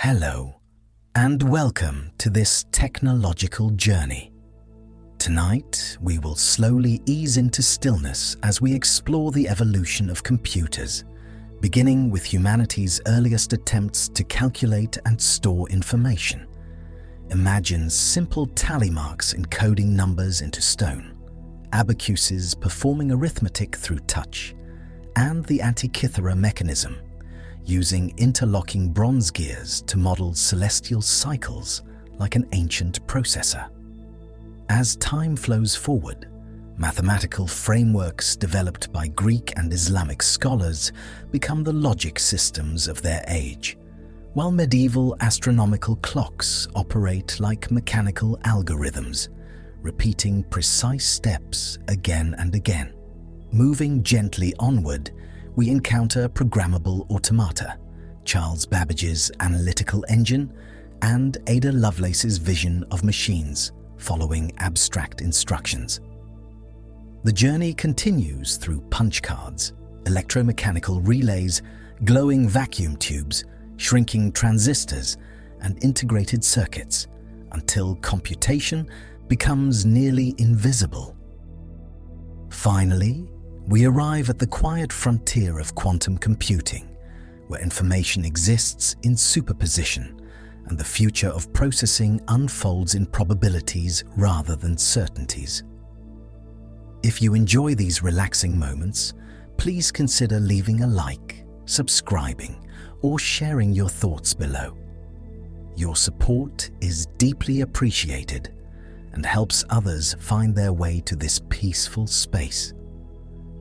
Hello, and welcome to this technological journey. Tonight, we will slowly ease into stillness as we explore the evolution of computers, beginning with humanity's earliest attempts to calculate and store information. Imagine simple tally marks encoding numbers into stone, abacuses performing arithmetic through touch, and the Antikythera mechanism, using interlocking bronze gears to model celestial cycles like an ancient processor. As time flows forward, mathematical frameworks developed by Greek and Islamic scholars become the logic systems of their age, while medieval astronomical clocks operate like mechanical algorithms, repeating precise steps again and again. Moving gently onward, we encounter programmable automata, Charles Babbage's analytical engine, and Ada Lovelace's vision of machines following abstract instructions. The journey continues through punch cards, electromechanical relays, glowing vacuum tubes, shrinking transistors, and integrated circuits, until computation becomes nearly invisible. Finally, we arrive at the quiet frontier of quantum computing, where information exists in superposition and the future of processing unfolds in probabilities rather than certainties. If you enjoy these relaxing moments, please consider leaving a like, subscribing, or sharing your thoughts below. Your support is deeply appreciated and helps others find their way to this peaceful space.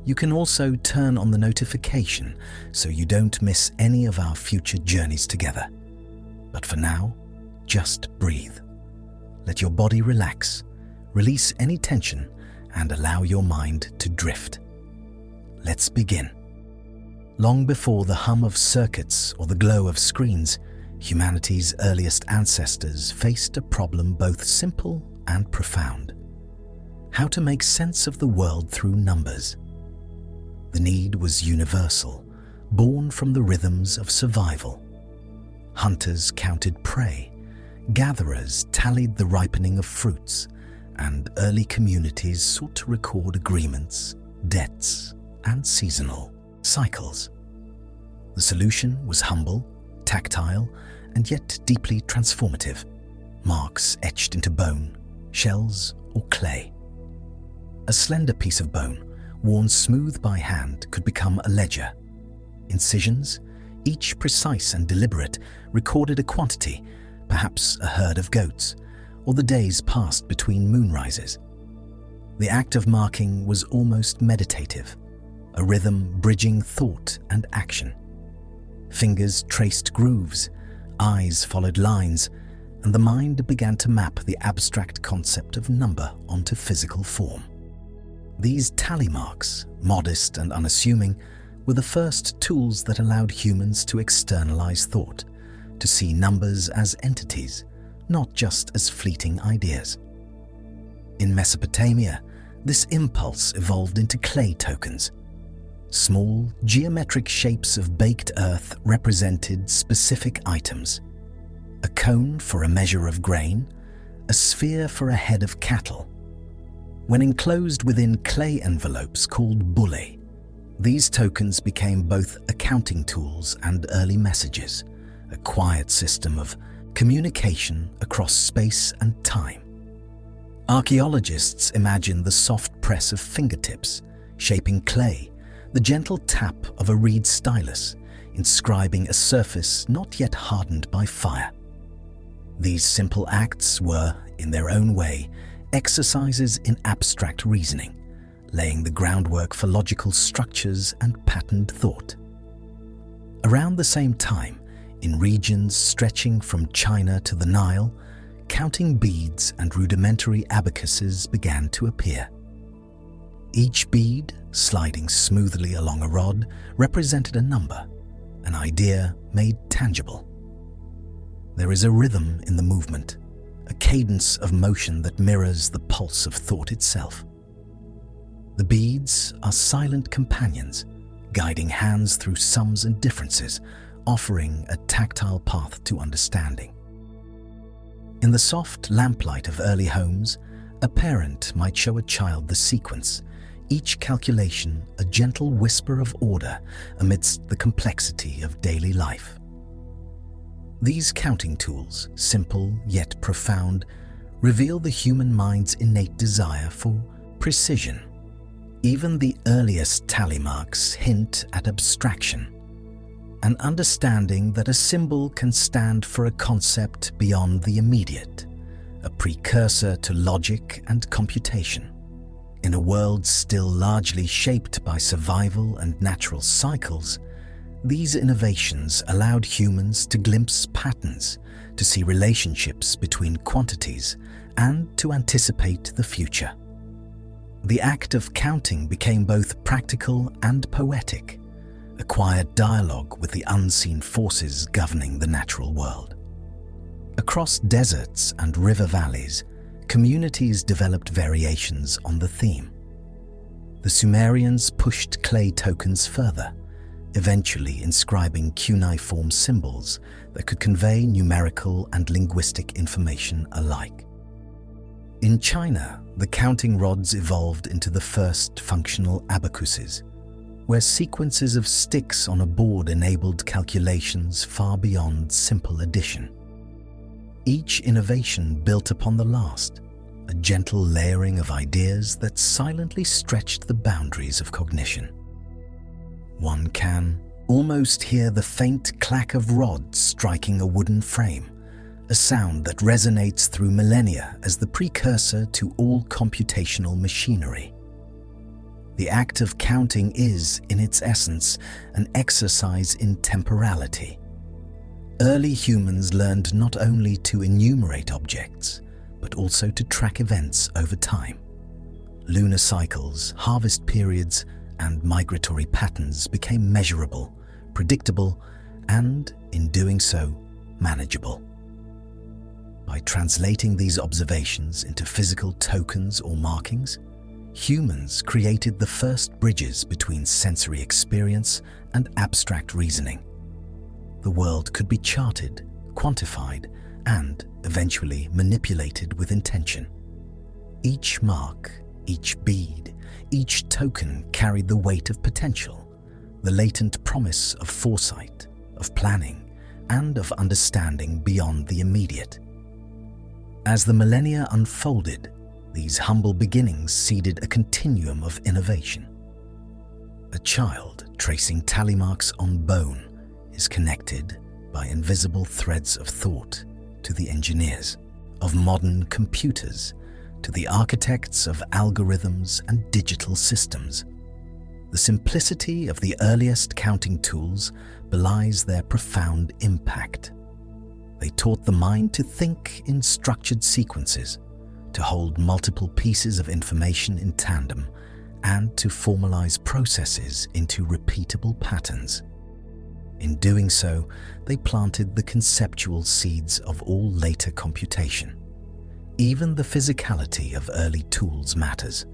You can also turn on the notification so you don't miss any of our future journeys together. But for now, just breathe. Let your body relax, release any tension, and allow your mind to drift. Let's begin. Long before the hum of circuits or the glow of screens, humanity's earliest ancestors faced a problem both simple and profound: how to make sense of the world through numbers. The need was universal, born from the rhythms of survival. Hunters counted prey, gatherers tallied the ripening of fruits, and early communities sought to record agreements, debts, and seasonal cycles. The solution was humble, tactile, and yet deeply transformative: marks etched into bone, shells, or clay. A slender piece of bone, worn smooth by hand, could become a ledger. Incisions, each precise and deliberate, recorded a quantity, perhaps a herd of goats, or the days passed between moonrises. The act of marking was almost meditative, a rhythm bridging thought and action. Fingers traced grooves, eyes followed lines, and the mind began to map the abstract concept of number onto physical form. These tally marks, modest and unassuming, were the first tools that allowed humans to externalize thought, to see numbers as entities, not just as fleeting ideas. In Mesopotamia, this impulse evolved into clay tokens. Small, geometric shapes of baked earth represented specific items: a cone for a measure of grain, a sphere for a head of cattle. When enclosed within clay envelopes called bullae, these tokens became both accounting tools and early messages, a quiet system of communication across space and time. Archaeologists imagine the soft press of fingertips, shaping clay, the gentle tap of a reed stylus, inscribing a surface not yet hardened by fire. These simple acts were, in their own way, exercises in abstract reasoning, laying the groundwork for logical structures and patterned thought. Around the same time, in regions stretching from China to the Nile, counting beads and rudimentary abacuses began to appear. Each bead, sliding smoothly along a rod, represented a number, an idea made tangible. There is a rhythm in the movement, a cadence of motion that mirrors the pulse of thought itself. The beads are silent companions, guiding hands through sums and differences, offering a tactile path to understanding. In the soft lamplight of early homes, a parent might show a child the sequence, each calculation a gentle whisper of order amidst the complexity of daily life. These counting tools, simple yet profound, reveal the human mind's innate desire for precision. Even the earliest tally marks hint at abstraction, an understanding that a symbol can stand for a concept beyond the immediate, a precursor to logic and computation. In a world still largely shaped by survival and natural cycles, these innovations allowed humans to glimpse patterns, to see relationships between quantities, and to anticipate the future. The act of counting became both practical and poetic, a quiet dialogue with the unseen forces governing the natural world. Across deserts and river valleys, communities developed variations on the theme. The Sumerians pushed clay tokens further, eventually inscribing cuneiform symbols that could convey numerical and linguistic information alike. In China, the counting rods evolved into the first functional abacuses, where sequences of sticks on a board enabled calculations far beyond simple addition. Each innovation built upon the last, a gentle layering of ideas that silently stretched the boundaries of cognition. One can almost hear the faint clack of rods striking a wooden frame, a sound that resonates through millennia as the precursor to all computational machinery. The act of counting is, in its essence, an exercise in temporality. Early humans learned not only to enumerate objects, but also to track events over time. Lunar cycles, harvest periods, and migratory patterns became measurable, predictable, and, in doing so, manageable. By translating these observations into physical tokens or markings, humans created the first bridges between sensory experience and abstract reasoning. The world could be charted, quantified, and eventually manipulated with intention. Each mark, each bead, each token carried the weight of potential, the latent promise of foresight, of planning, and of understanding beyond the immediate. As the millennia unfolded, these humble beginnings seeded a continuum of innovation. A child tracing tally marks on bone is connected by invisible threads of thought to the engineers of modern computers, to the architects of algorithms and digital systems. The simplicity of the earliest counting tools belies their profound impact. They taught the mind to think in structured sequences, to hold multiple pieces of information in tandem, and to formalize processes into repeatable patterns. In doing so, they planted the conceptual seeds of all later computation. Even the physicality of early tools matters.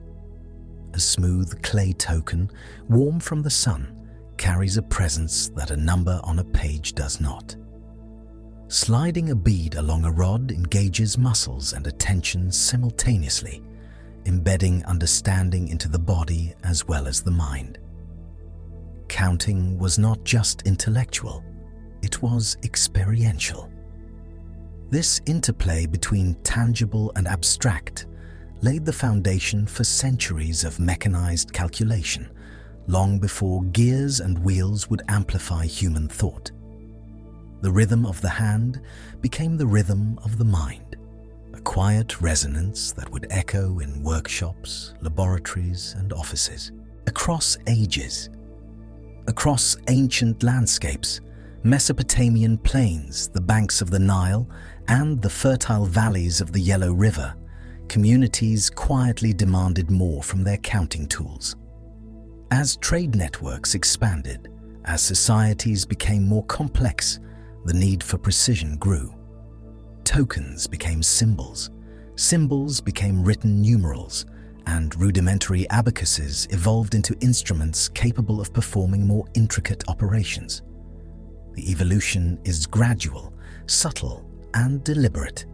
A smooth clay token, warm from the sun, carries a presence that a number on a page does not. Sliding a bead along a rod engages muscles and attention simultaneously, embedding understanding into the body as well as the mind. Counting was not just intellectual, it was experiential. This interplay between tangible and abstract laid the foundation for centuries of mechanized calculation, long before gears and wheels would amplify human thought. The rhythm of the hand became the rhythm of the mind, a quiet resonance that would echo in workshops, laboratories, and offices. Across ages, across ancient landscapes, Mesopotamian plains, the banks of the Nile, and the fertile valleys of the Yellow River, communities quietly demanded more from their counting tools. As trade networks expanded, as societies became more complex, the need for precision grew. Tokens became symbols, symbols became written numerals, and rudimentary abacuses evolved into instruments capable of performing more intricate operations. The evolution is gradual, subtle, and deliberate.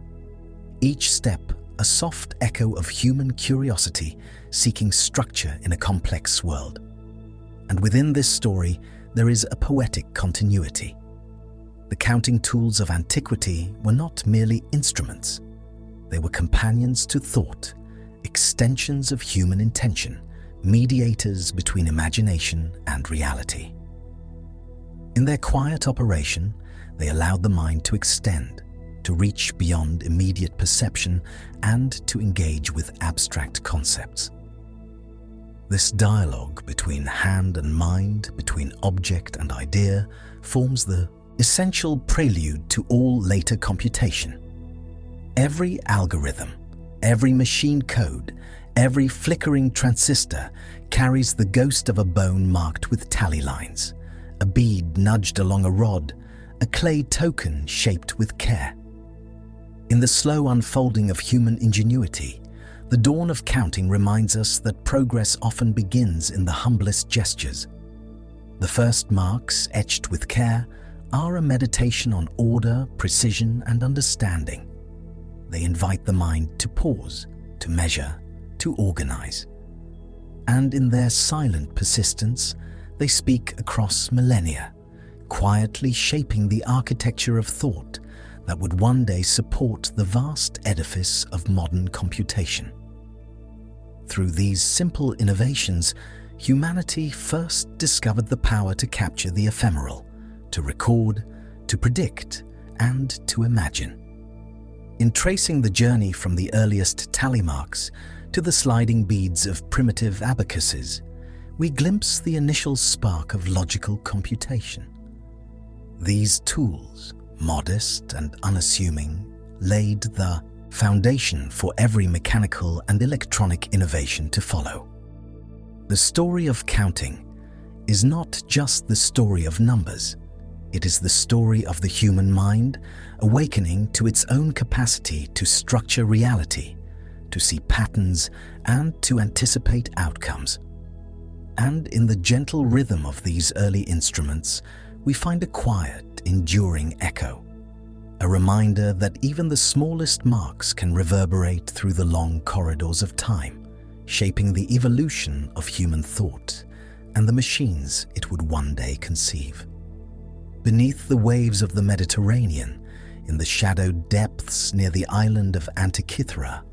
Each step a soft echo of human curiosity seeking structure in a complex world. And within this story, there is a poetic continuity. The counting tools of antiquity were not merely instruments. They were companions to thought, extensions of human intention, mediators between imagination and reality. In their quiet operation, they allowed the mind to extend, to reach beyond immediate perception, and to engage with abstract concepts. This dialogue between hand and mind, between object and idea, forms the essential prelude to all later computation. Every algorithm, every machine code, every flickering transistor carries the ghost of a bone marked with tally lines, a bead nudged along a rod, a clay token shaped with care. In the slow unfolding of human ingenuity, the dawn of counting reminds us that progress often begins in the humblest gestures. The first marks, etched with care, are a meditation on order, precision, and understanding. They invite the mind to pause, to measure, to organize. And in their silent persistence, they speak across millennia, quietly shaping the architecture of thought that would one day support the vast edifice of modern computation. Through these simple innovations, humanity first discovered the power to capture the ephemeral, to record, to predict, and to imagine. In tracing the journey from the earliest tally marks to the sliding beads of primitive abacuses, we glimpse the initial spark of logical computation. These tools, modest and unassuming, laid the foundation for every mechanical and electronic innovation to follow. The story of counting is not just the story of numbers. It is the story of the human mind awakening to its own capacity to structure reality, to see patterns, and to anticipate outcomes. And in the gentle rhythm of these early instruments, we find a quiet, enduring echo, a reminder that even the smallest marks can reverberate through the long corridors of time, shaping the evolution of human thought and the machines it would one day conceive. Beneath the waves of the Mediterranean, in the shadowed depths near the island of Antikythera,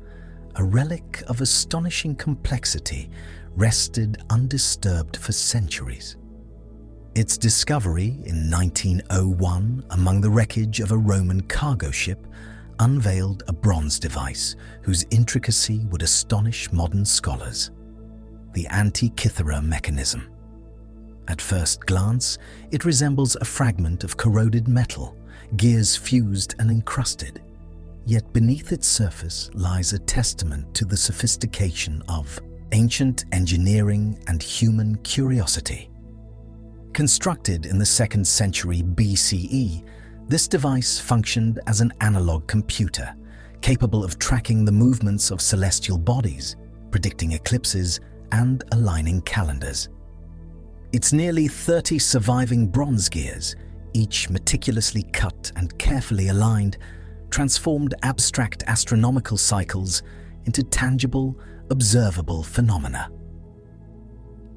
a relic of astonishing complexity rested undisturbed for centuries. Its discovery in 1901 among the wreckage of a Roman cargo ship unveiled a bronze device whose intricacy would astonish modern scholars: the Antikythera mechanism. At first glance, it resembles a fragment of corroded metal, gears fused and encrusted. Yet beneath its surface lies a testament to the sophistication of ancient engineering and human curiosity. Constructed in the 2nd century BCE, this device functioned as an analog computer, capable of tracking the movements of celestial bodies, predicting eclipses, and aligning calendars. Its nearly 30 surviving bronze gears, each meticulously cut and carefully aligned, transformed abstract astronomical cycles into tangible, observable phenomena.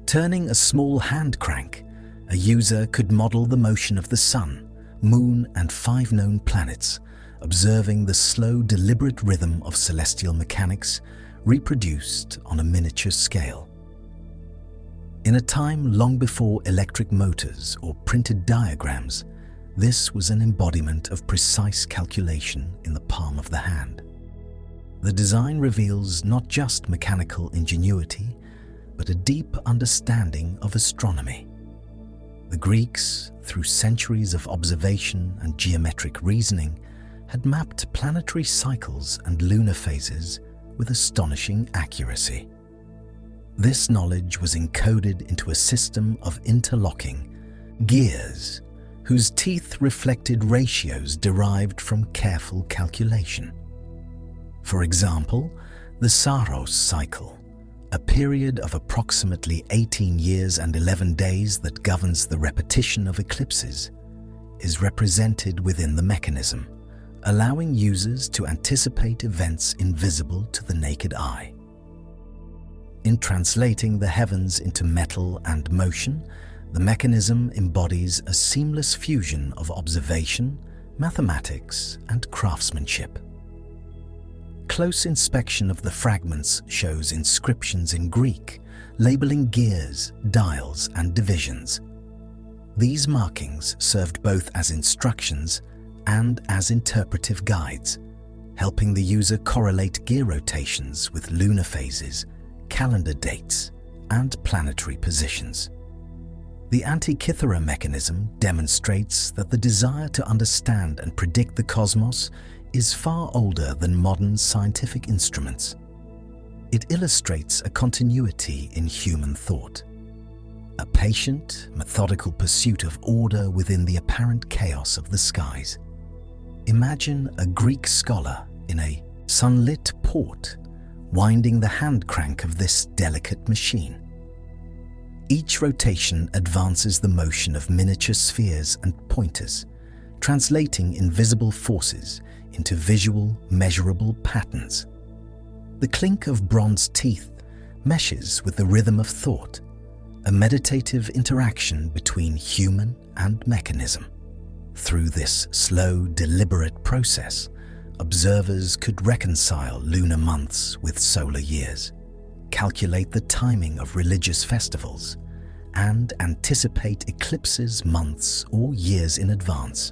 Turning a small hand crank, a user could model the motion of the sun, moon, and 5 known planets, observing the slow, deliberate rhythm of celestial mechanics reproduced on a miniature scale. In a time long before electric motors or printed diagrams, this was an embodiment of precise calculation in the palm of the hand. The design reveals not just mechanical ingenuity, but a deep understanding of astronomy. The Greeks, through centuries of observation and geometric reasoning, had mapped planetary cycles and lunar phases with astonishing accuracy. This knowledge was encoded into a system of interlocking gears, whose teeth reflected ratios derived from careful calculation. For example, the Saros cycle, a period of approximately 18 years and 11 days that governs the repetition of eclipses, is represented within the mechanism, allowing users to anticipate events invisible to the naked eye. In translating the heavens into metal and motion, the mechanism embodies a seamless fusion of observation, mathematics, and craftsmanship. Close inspection of the fragments shows inscriptions in Greek, labeling gears, dials, and divisions. These markings served both as instructions and as interpretive guides, helping the user correlate gear rotations with lunar phases, calendar dates, and planetary positions. The Antikythera mechanism demonstrates that the desire to understand and predict the cosmos is far older than modern scientific instruments. It illustrates a continuity in human thought, a patient, methodical pursuit of order within the apparent chaos of the skies. Imagine a Greek scholar in a sunlit port, winding the hand crank of this delicate machine. Each rotation advances the motion of miniature spheres and pointers, translating invisible forces into visual, measurable patterns. The clink of bronze teeth meshes with the rhythm of thought, a meditative interaction between human and mechanism. Through this slow, deliberate process, observers could reconcile lunar months with solar years, calculate the timing of religious festivals, and anticipate eclipses months or years in advance.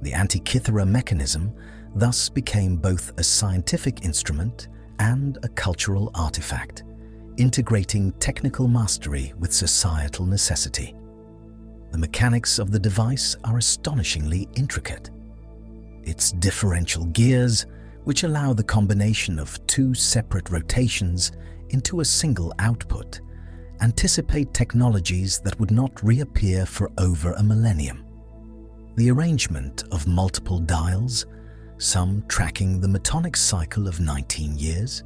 The Antikythera mechanism thus became both a scientific instrument and a cultural artifact, integrating technical mastery with societal necessity. The mechanics of the device are astonishingly intricate. Its differential gears, which allow the combination of two separate rotations into a single output, anticipate technologies that would not reappear for over a millennium. The arrangement of multiple dials, some tracking the metonic cycle of 19 years,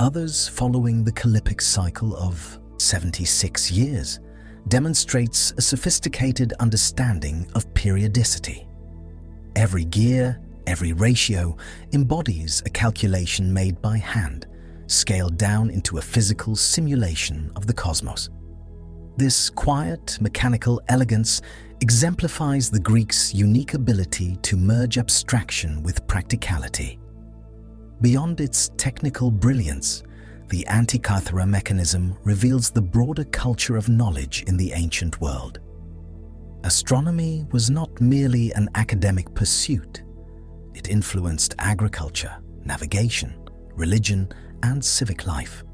others following the calypic cycle of 76 years, demonstrates a sophisticated understanding of periodicity. Every gear, every ratio embodies a calculation made by hand, scaled down into a physical simulation of the cosmos. This quiet, mechanical elegance exemplifies the Greeks' unique ability to merge abstraction with practicality. Beyond its technical brilliance, the Antikythera mechanism reveals the broader culture of knowledge in the ancient world. Astronomy was not merely an academic pursuit. It influenced agriculture, navigation, religion, and civic life.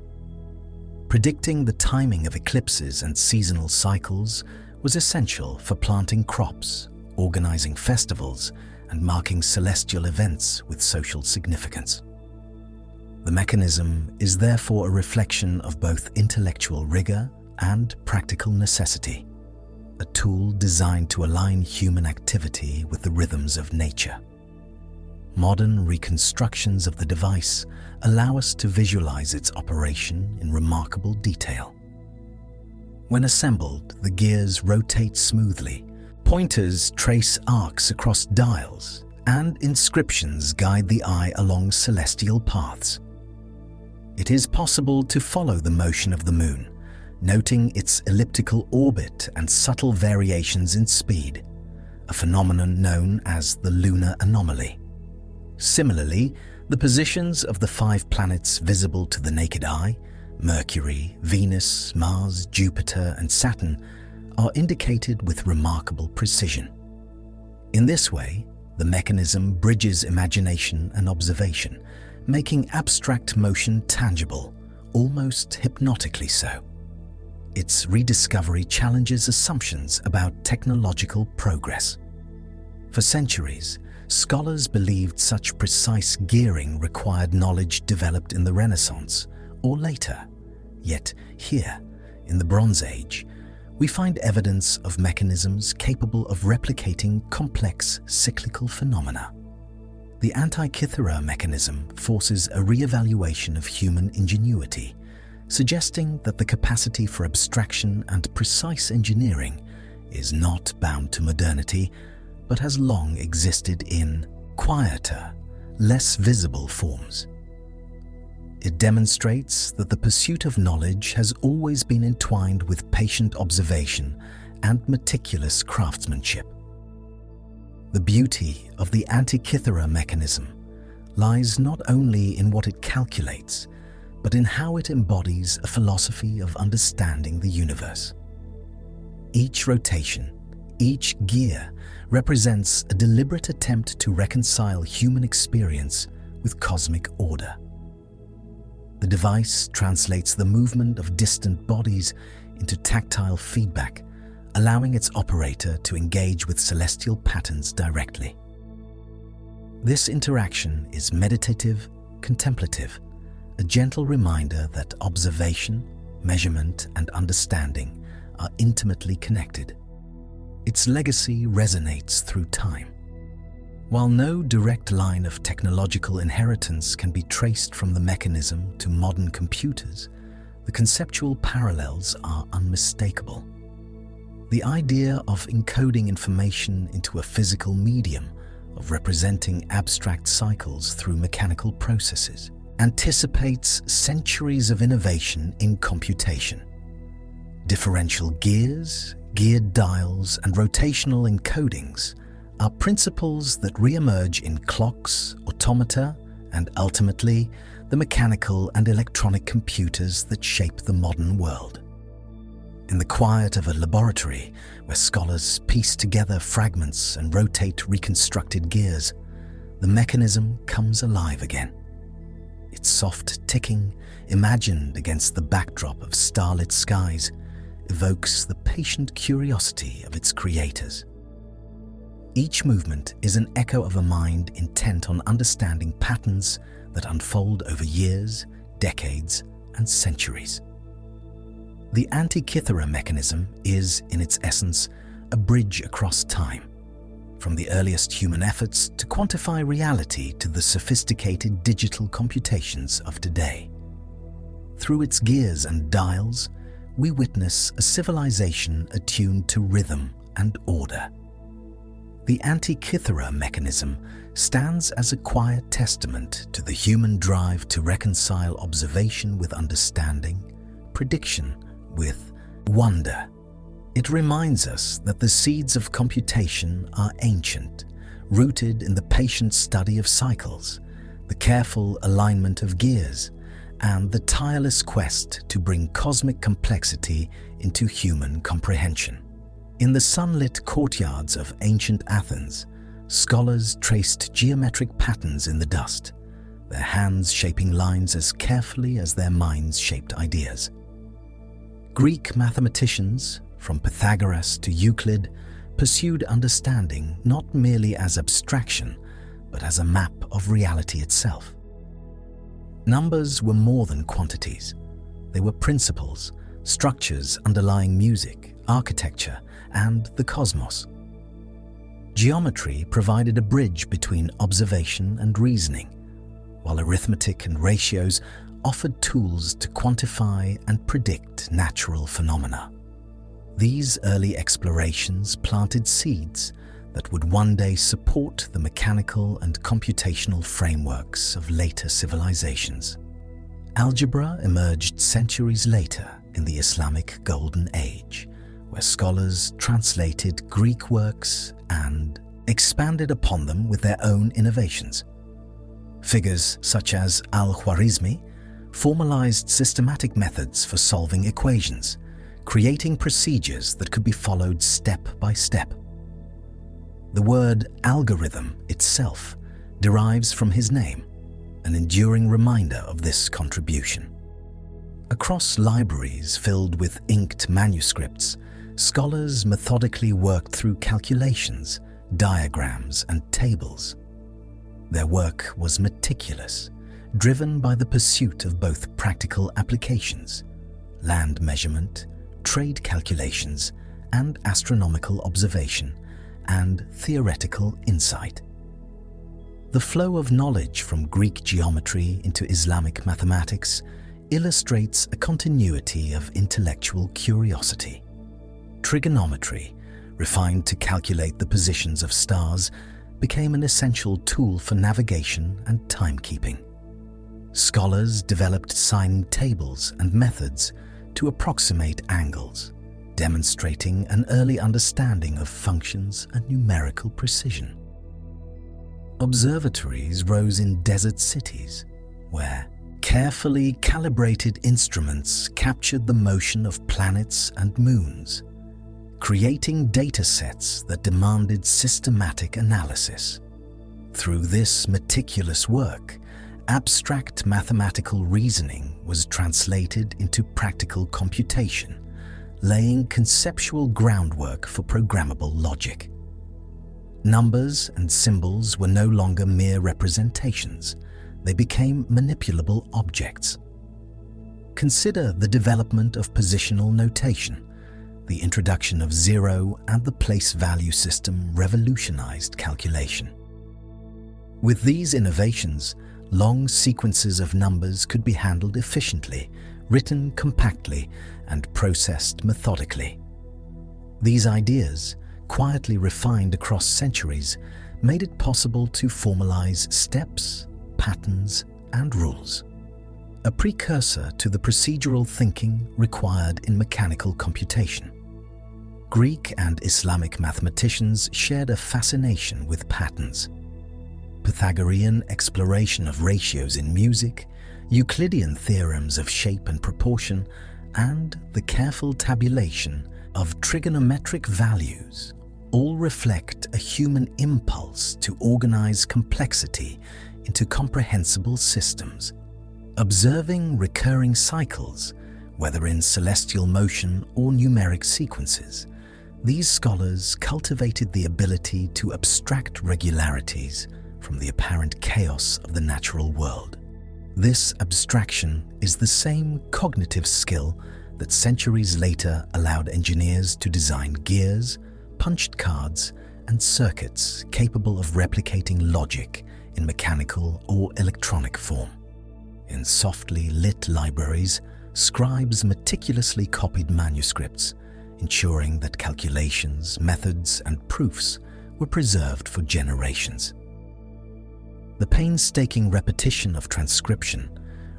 Predicting the timing of eclipses and seasonal cycles was essential for planting crops, organizing festivals, and marking celestial events with social significance. The mechanism is therefore a reflection of both intellectual rigor and practical necessity, a tool designed to align human activity with the rhythms of nature. Modern reconstructions of the device allow us to visualize its operation in remarkable detail. When assembled, the gears rotate smoothly, pointers trace arcs across dials, and inscriptions guide the eye along celestial paths. It is possible to follow the motion of the moon, noting its elliptical orbit and subtle variations in speed, a phenomenon known as the lunar anomaly. Similarly, the positions of the 5 planets visible to the naked eye, Mercury, Venus, Mars, Jupiter, and Saturn, are indicated with remarkable precision. In this way, the mechanism bridges imagination and observation, making abstract motion tangible, almost hypnotically so. Its rediscovery challenges assumptions about technological progress. For centuries, scholars believed such precise gearing required knowledge developed in the Renaissance or later. Yet here, in the Bronze Age, we find evidence of mechanisms capable of replicating complex cyclical phenomena. The Antikythera mechanism forces a re-evaluation of human ingenuity, suggesting that the capacity for abstraction and precise engineering is not bound to modernity, but has long existed in quieter, less visible forms. It demonstrates that the pursuit of knowledge has always been entwined with patient observation and meticulous craftsmanship. The beauty of the Antikythera mechanism lies not only in what it calculates, but in how it embodies a philosophy of understanding the universe. Each rotation, each gear, represents a deliberate attempt to reconcile human experience with cosmic order. The device translates the movement of distant bodies into tactile feedback, allowing its operator to engage with celestial patterns directly. This interaction is meditative, contemplative, a gentle reminder that observation, measurement, and understanding are intimately connected. Its legacy resonates through time. While no direct line of technological inheritance can be traced from the mechanism to modern computers, the conceptual parallels are unmistakable. The idea of encoding information into a physical medium, of representing abstract cycles through mechanical processes, anticipates centuries of innovation in computation. Differential gears, geared dials, and rotational encodings are principles that re-emerge in clocks, automata, and ultimately the mechanical and electronic computers that shape the modern world. In the quiet of a laboratory, where scholars piece together fragments and rotate reconstructed gears, the mechanism comes alive again. Its soft ticking, imagined against the backdrop of starlit skies, evokes the patient curiosity of its creators. Each movement is an echo of a mind intent on understanding patterns that unfold over years, decades, and centuries. The Antikythera mechanism is, in its essence, a bridge across time, from the earliest human efforts to quantify reality to the sophisticated digital computations of today. Through its gears and dials, we witness a civilization attuned to rhythm and order. The Antikythera mechanism stands as a quiet testament to the human drive to reconcile observation with understanding, prediction with wonder. It reminds us that the seeds of computation are ancient, rooted in the patient study of cycles, the careful alignment of gears, and the tireless quest to bring cosmic complexity into human comprehension. In the sunlit courtyards of ancient Athens, scholars traced geometric patterns in the dust, their hands shaping lines as carefully as their minds shaped ideas. Greek mathematicians, from Pythagoras to Euclid, pursued understanding not merely as abstraction, but as a map of reality itself. Numbers were more than quantities. They were principles, structures underlying music, architecture, and the cosmos. Geometry provided a bridge between observation and reasoning, while arithmetic and ratios offered tools to quantify and predict natural phenomena. These early explorations planted seeds that would one day support the mechanical and computational frameworks of later civilizations. Algebra emerged centuries later in the Islamic Golden Age, where scholars translated Greek works and expanded upon them with their own innovations. Figures such as al-Khwarizmi formalized systematic methods for solving equations, creating procedures that could be followed step by step. The word algorithm itself derives from his name, an enduring reminder of this contribution. Across libraries filled with inked manuscripts, scholars methodically worked through calculations, diagrams, and tables. Their work was meticulous, driven by the pursuit of both practical applications, land measurement, trade calculations, and astronomical observation, and theoretical insight. The flow of knowledge from Greek geometry into Islamic mathematics illustrates a continuity of intellectual curiosity. Trigonometry, refined to calculate the positions of stars, became an essential tool for navigation and timekeeping. Scholars developed sine tables and methods to approximate angles, demonstrating an early understanding of functions and numerical precision. Observatories rose in desert cities, where carefully calibrated instruments captured the motion of planets and moons, creating data sets that demanded systematic analysis. Through this meticulous work, abstract mathematical reasoning was translated into practical computation, laying conceptual groundwork for programmable logic. Numbers and symbols were no longer mere representations. They became manipulable objects. Consider the development of positional notation. The introduction of zero and the place value system revolutionized calculation. With these innovations, long sequences of numbers could be handled efficiently, written compactly, and processed methodically. These ideas, quietly refined across centuries, made it possible to formalize steps, patterns, and rules, a precursor to the procedural thinking required in mechanical computation. Greek and Islamic mathematicians shared a fascination with patterns. Pythagorean exploration of ratios in music, Euclidean theorems of shape and proportion, and the careful tabulation of trigonometric values all reflect a human impulse to organize complexity into comprehensible systems. Observing recurring cycles, whether in celestial motion or numeric sequences, these scholars cultivated the ability to abstract regularities from the apparent chaos of the natural world. This abstraction is the same cognitive skill that centuries later allowed engineers to design gears, punched cards, and circuits capable of replicating logic in mechanical or electronic form. In softly lit libraries, scribes meticulously copied manuscripts, ensuring that calculations, methods, and proofs were preserved for generations. The painstaking repetition of transcription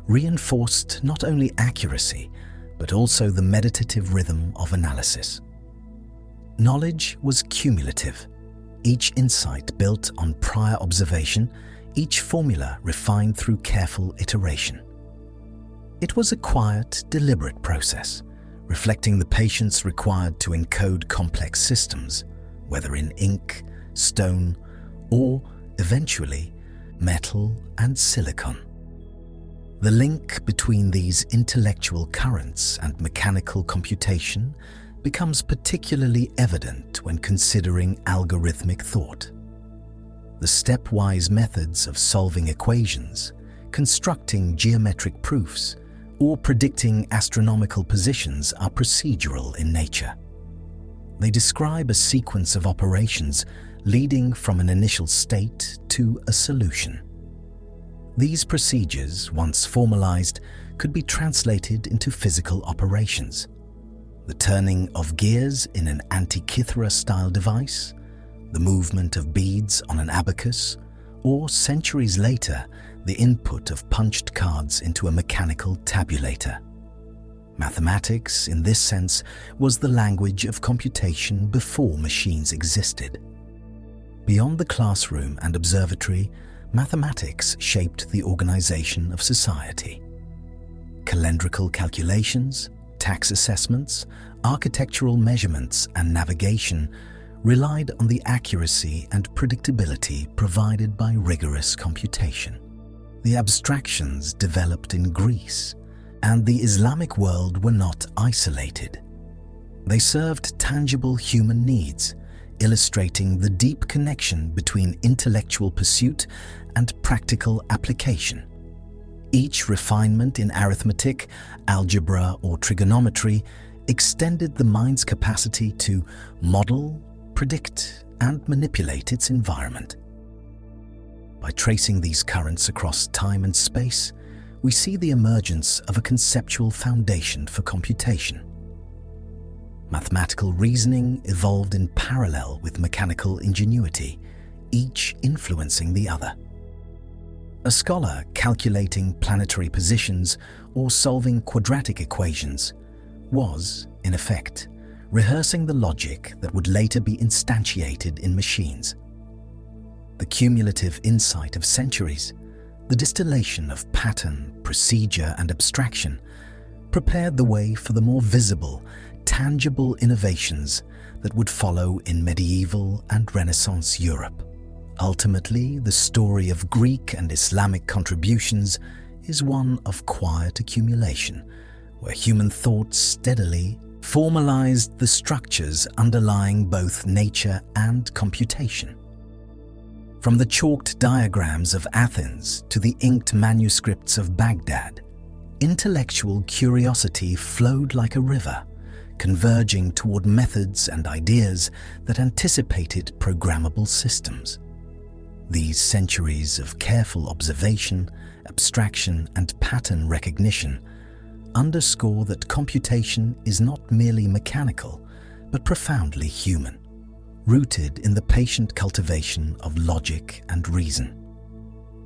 reinforced not only accuracy, but also the meditative rhythm of analysis. Knowledge was cumulative, each insight built on prior observation, each formula refined through careful iteration. It was a quiet, deliberate process, reflecting the patience required to encode complex systems, whether in ink, stone, or, eventually, metal and silicon. The link between these intellectual currents and mechanical computation becomes particularly evident when considering algorithmic thought. The stepwise methods of solving equations, constructing geometric proofs, or predicting astronomical positions are procedural in nature. They describe a sequence of operations leading from an initial state to a solution. These procedures, once formalized, could be translated into physical operations. The turning of gears in an Antikythera-style device, the movement of beads on an abacus, or centuries later, the input of punched cards into a mechanical tabulator. Mathematics, in this sense, was the language of computation before machines existed. Beyond the classroom and observatory, mathematics shaped the organization of society. Calendrical calculations, tax assessments, architectural measurements, and navigation relied on the accuracy and predictability provided by rigorous computation. The abstractions developed in Greece and the Islamic world were not isolated. They served tangible human needs, illustrating the deep connection between intellectual pursuit and practical application. Each refinement in arithmetic, algebra, or trigonometry extended the mind's capacity to model, predict, and manipulate its environment. By tracing these currents across time and space, we see the emergence of a conceptual foundation for computation. Mathematical reasoning evolved in parallel with mechanical ingenuity, each influencing the other. A scholar calculating planetary positions or solving quadratic equations was, in effect, rehearsing the logic that would later be instantiated in machines. The cumulative insight of centuries, the distillation of pattern, procedure, and abstraction, prepared the way for the more visible, tangible innovations that would follow in medieval and Renaissance Europe. Ultimately, the story of Greek and Islamic contributions is one of quiet accumulation, where human thought steadily formalized the structures underlying both nature and computation. From the chalked diagrams of Athens to the inked manuscripts of Baghdad, intellectual curiosity flowed like a river, converging toward methods and ideas that anticipated programmable systems. These centuries of careful observation, abstraction, and pattern recognition underscore that computation is not merely mechanical, but profoundly human, rooted in the patient cultivation of logic and reason.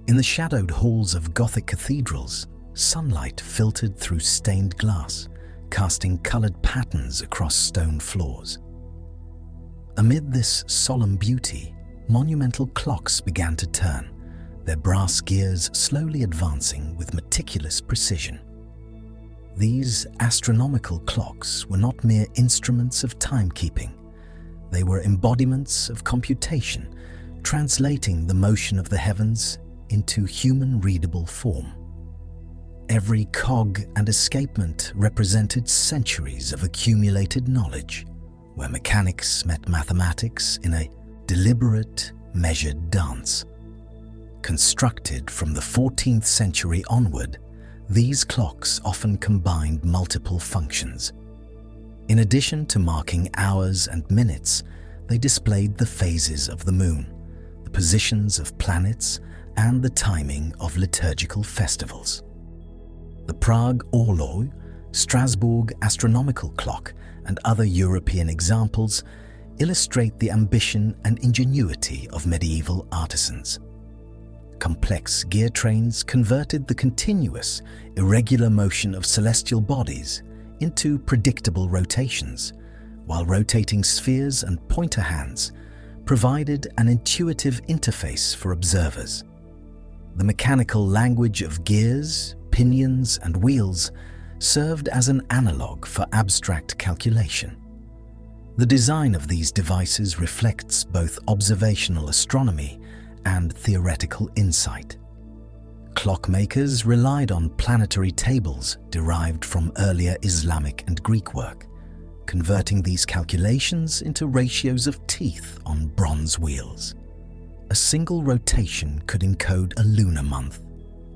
In the shadowed halls of Gothic cathedrals, sunlight filtered through stained glass, casting colored patterns across stone floors. Amid this solemn beauty, monumental clocks began to turn, their brass gears slowly advancing with meticulous precision. These astronomical clocks were not mere instruments of timekeeping. They were embodiments of computation, translating the motion of the heavens into human-readable form. Every cog and escapement represented centuries of accumulated knowledge, where mechanics met mathematics in a deliberate, measured dance. Constructed from the 14th century onward, these clocks often combined multiple functions. In addition to marking hours and minutes, they displayed the phases of the moon, the positions of planets, and the timing of liturgical festivals. The Prague Orloj, Strasbourg astronomical clock, and other European examples illustrate the ambition and ingenuity of medieval artisans. Complex gear trains converted the continuous, irregular motion of celestial bodies into predictable rotations, while rotating spheres and pointer hands provided an intuitive interface for observers. The mechanical language of gears, pinions, and wheels served as an analog for abstract calculation. The design of these devices reflects both observational astronomy and theoretical insight. Clockmakers relied on planetary tables derived from earlier Islamic and Greek work, converting these calculations into ratios of teeth on bronze wheels. A single rotation could encode a lunar month,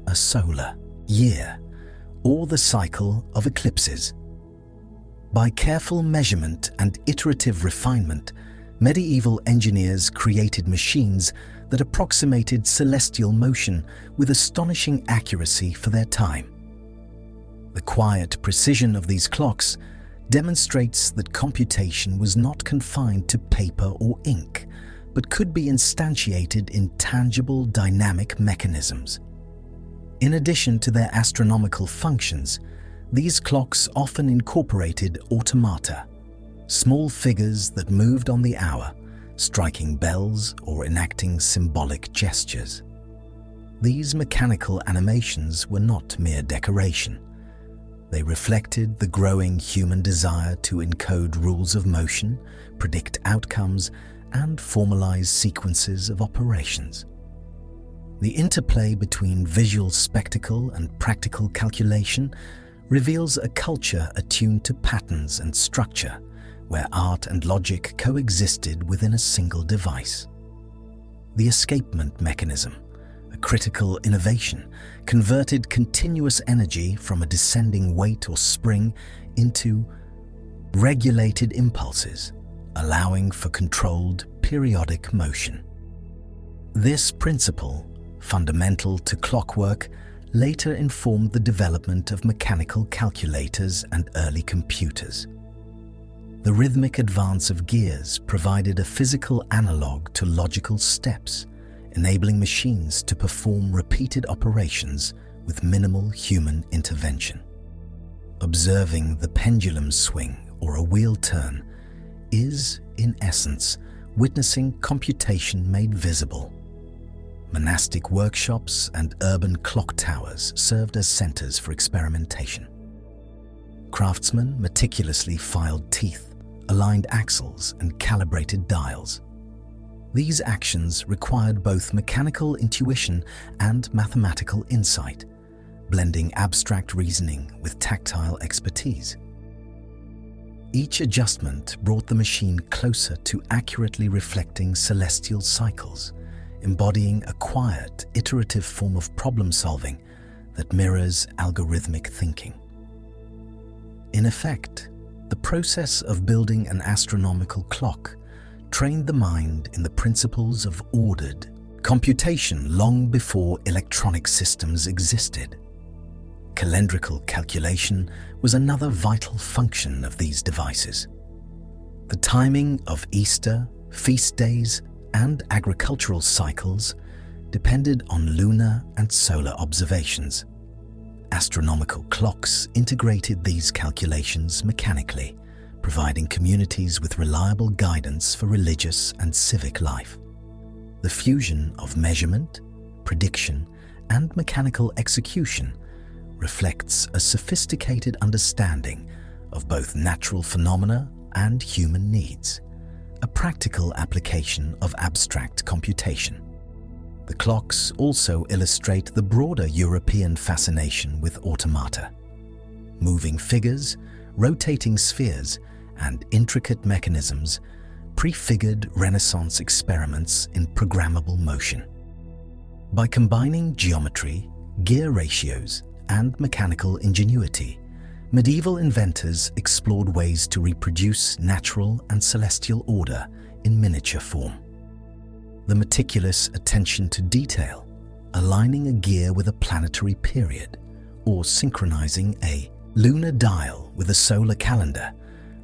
a solar year, or the cycle of eclipses. By careful measurement and iterative refinement, medieval engineers created machines that approximated celestial motion with astonishing accuracy for their time. The quiet precision of these clocks demonstrates that computation was not confined to paper or ink, but could be instantiated in tangible, dynamic mechanisms. In addition to their astronomical functions, these clocks often incorporated automata, small figures that moved on the hour, striking bells or enacting symbolic gestures. These mechanical animations were not mere decoration. They reflected the growing human desire to encode rules of motion, predict outcomes, and formalize sequences of operations. The interplay between visual spectacle and practical calculation reveals a culture attuned to patterns and structure, where art and logic coexisted within a single device. The escapement mechanism, a critical innovation, converted continuous energy from a descending weight or spring into regulated impulses, allowing for controlled periodic motion. This principle, fundamental to clockwork, later informed the development of mechanical calculators and early computers. The rhythmic advance of gears provided a physical analog to logical steps, enabling machines to perform repeated operations with minimal human intervention. Observing the pendulum swing or a wheel turn is, in essence, witnessing computation made visible. Monastic workshops and urban clock towers served as centers for experimentation. Craftsmen meticulously filed teeth, aligned axles, and calibrated dials. These actions required both mechanical intuition and mathematical insight, blending abstract reasoning with tactile expertise. Each adjustment brought the machine closer to accurately reflecting celestial cycles, embodying a quiet, iterative form of problem-solving that mirrors algorithmic thinking. In effect, the process of building an astronomical clock trained the mind in the principles of ordered computation long before electronic systems existed. Calendrical calculation was another vital function of these devices. The timing of Easter, feast days, and agricultural cycles depended on lunar and solar observations. Astronomical clocks integrated these calculations mechanically, providing communities with reliable guidance for religious and civic life. The fusion of measurement, prediction, and mechanical execution reflects a sophisticated understanding of both natural phenomena and human needs, a practical application of abstract computation. The clocks also illustrate the broader European fascination with automata. Moving figures, rotating spheres, and intricate mechanisms prefigured Renaissance experiments in programmable motion. By combining geometry, gear ratios, and mechanical ingenuity, medieval inventors explored ways to reproduce natural and celestial order in miniature form. The meticulous attention to detail, aligning a gear with a planetary period, or synchronizing a lunar dial with a solar calendar,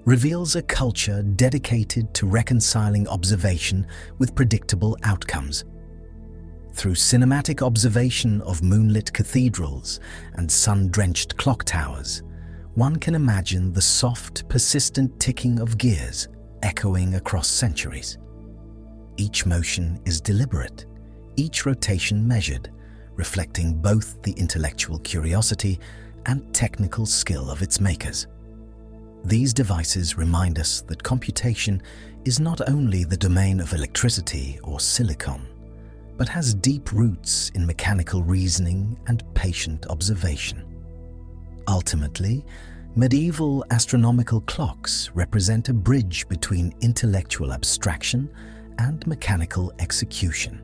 reveals a culture dedicated to reconciling observation with predictable outcomes. Through cinematic observation of moonlit cathedrals and sun-drenched clock towers, one can imagine the soft, persistent ticking of gears echoing across centuries. Each motion is deliberate, each rotation measured, reflecting both the intellectual curiosity and technical skill of its makers. These devices remind us that computation is not only the domain of electricity or silicon, but has deep roots in mechanical reasoning and patient observation. Ultimately, medieval astronomical clocks represent a bridge between intellectual abstraction and mechanical execution.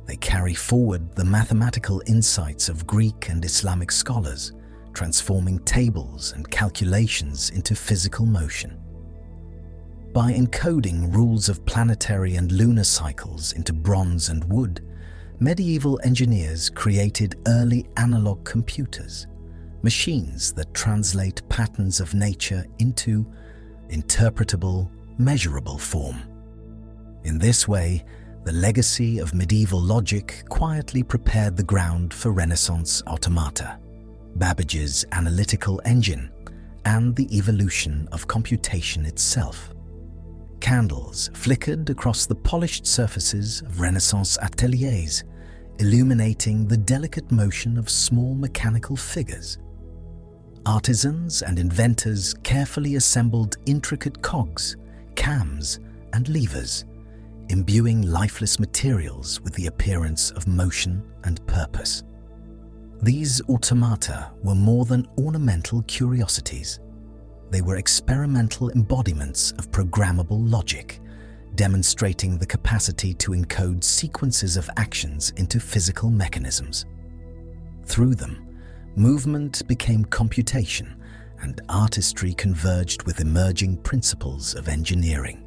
They carry forward the mathematical insights of Greek and Islamic scholars, transforming tables and calculations into physical motion. By encoding rules of planetary and lunar cycles into bronze and wood, medieval engineers created early analog computers, machines that translate patterns of nature into interpretable, measurable form. In this way, the legacy of medieval logic quietly prepared the ground for Renaissance automata, Babbage's analytical engine, and the evolution of computation itself. Candles flickered across the polished surfaces of Renaissance ateliers, illuminating the delicate motion of small mechanical figures. Artisans and inventors carefully assembled intricate cogs, cams, and levers, imbuing lifeless materials with the appearance of motion and purpose. These automata were more than ornamental curiosities. They were experimental embodiments of programmable logic, demonstrating the capacity to encode sequences of actions into physical mechanisms. Through them, movement became computation, and artistry converged with emerging principles of engineering.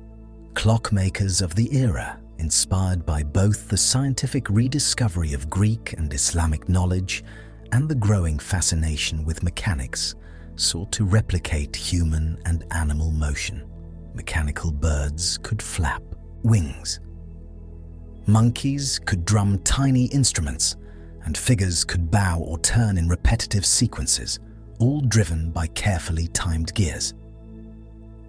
Clockmakers of the era, inspired by both the scientific rediscovery of Greek and Islamic knowledge and the growing fascination with mechanics, sought to replicate human and animal motion. Mechanical birds could flap wings. Monkeys could drum tiny instruments, and figures could bow or turn in repetitive sequences, all driven by carefully timed gears.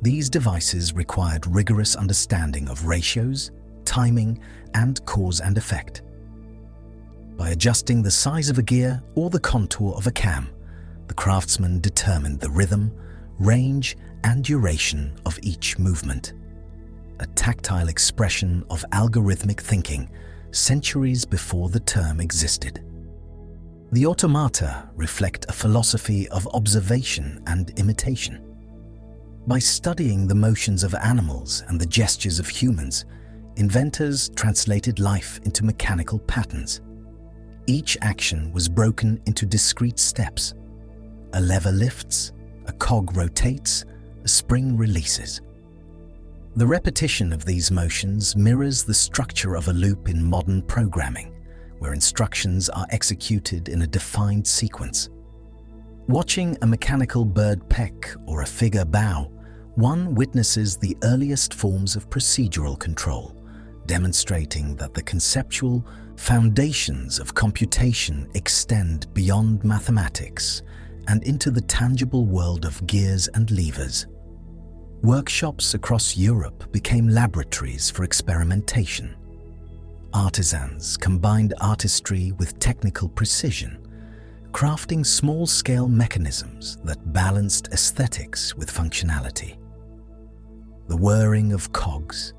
These devices required rigorous understanding of ratios, timing, and cause and effect. By adjusting the size of a gear or the contour of a cam, the craftsman determined the rhythm, range, and duration of each movement. A tactile expression of algorithmic thinking centuries before the term existed. The automata reflect a philosophy of observation and imitation. By studying the motions of animals and the gestures of humans, inventors translated life into mechanical patterns. Each action was broken into discrete steps. A lever lifts, a cog rotates, a spring releases. The repetition of these motions mirrors the structure of a loop in modern programming, where instructions are executed in a defined sequence. Watching a mechanical bird peck or a figure bow, one witnesses the earliest forms of procedural control, demonstrating that the conceptual foundations of computation extend beyond mathematics and into the tangible world of gears and levers. Workshops across Europe became laboratories for experimentation. Artisans combined artistry with technical precision, crafting small-scale mechanisms that balanced aesthetics with functionality. The whirring of cogs,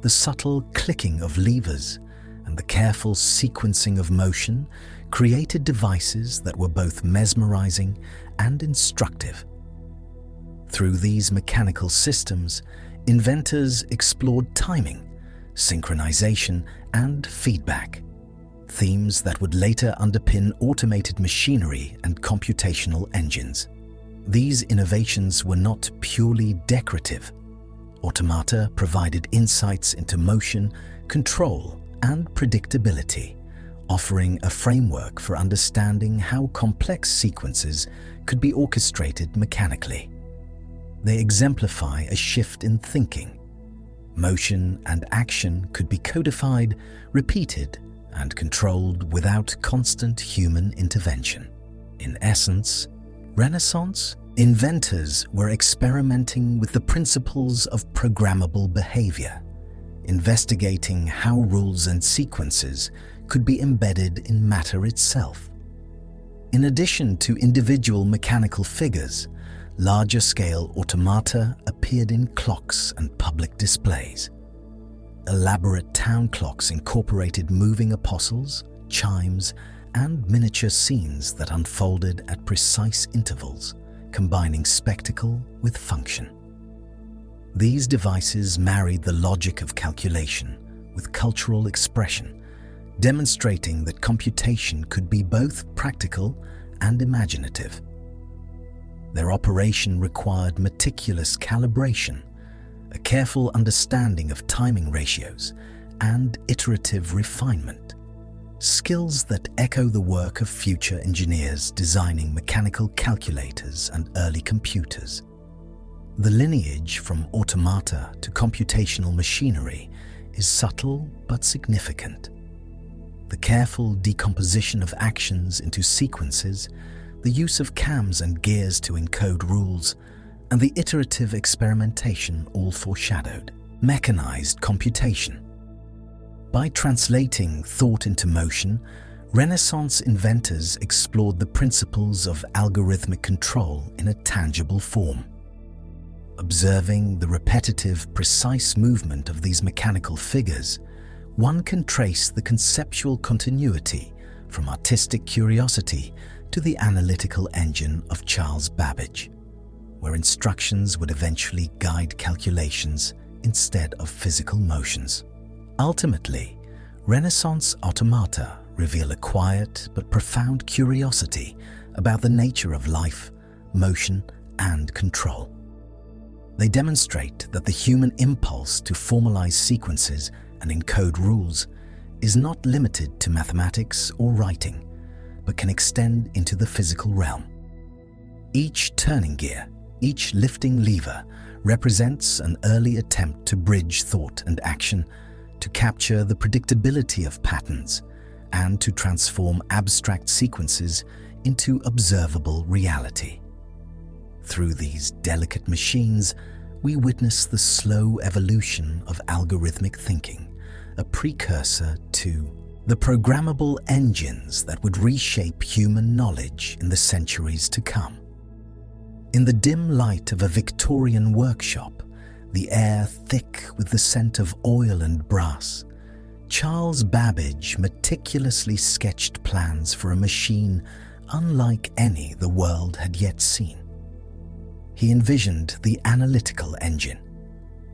the subtle clicking of levers, and the careful sequencing of motion created devices that were both mesmerizing and instructive. Through these mechanical systems, inventors explored timing, synchronization, and feedback, themes that would later underpin automated machinery and computational engines. These innovations were not purely decorative. Automata provided insights into motion, control, and predictability, offering a framework for understanding how complex sequences could be orchestrated mechanically. They exemplify a shift in thinking. Motion and action could be codified, repeated, and controlled without constant human intervention. In essence, Renaissance inventors were experimenting with the principles of programmable behavior, investigating how rules and sequences could be embedded in matter itself. In addition to individual mechanical figures, larger-scale automata appeared in clocks and public displays. Elaborate town clocks incorporated moving apostles, chimes, and miniature scenes that unfolded at precise intervals, combining spectacle with function. These devices married the logic of calculation with cultural expression, demonstrating that computation could be both practical and imaginative. Their operation required meticulous calibration, a careful understanding of timing ratios, and iterative refinement, skills that echo the work of future engineers designing mechanical calculators and early computers. The lineage from automata to computational machinery is subtle but significant. The careful decomposition of actions into sequences, the use of cams and gears to encode rules, and the iterative experimentation all foreshadowed mechanized computation. By translating thought into motion, Renaissance inventors explored the principles of algorithmic control in a tangible form. Observing the repetitive, precise movement of these mechanical figures, one can trace the conceptual continuity from artistic curiosity to the analytical engine of Charles Babbage, where instructions would eventually guide calculations instead of physical motions. Ultimately, Renaissance automata reveal a quiet but profound curiosity about the nature of life, motion, and control. They demonstrate that the human impulse to formalize sequences and encode rules is not limited to mathematics or writing, but can extend into the physical realm. Each turning gear, each lifting lever, represents an early attempt to bridge thought and action, to capture the predictability of patterns, and to transform abstract sequences into observable reality. Through these delicate machines, we witness the slow evolution of algorithmic thinking, a precursor to the programmable engines that would reshape human knowledge in the centuries to come. In the dim light of a Victorian workshop, the air thick with the scent of oil and brass, Charles Babbage meticulously sketched plans for a machine unlike any the world had yet seen. He envisioned the analytical engine,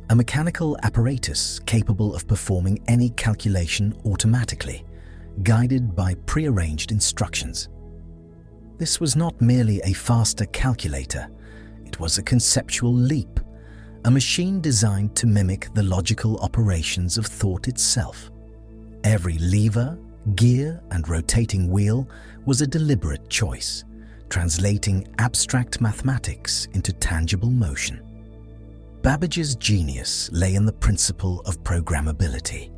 a mechanical apparatus capable of performing any calculation automatically, guided by prearranged instructions. This was not merely a faster calculator, it was a conceptual leap, a machine designed to mimic the logical operations of thought itself. Every lever, gear, and rotating wheel was a deliberate choice, translating abstract mathematics into tangible motion. Babbage's genius lay in the principle of programmability.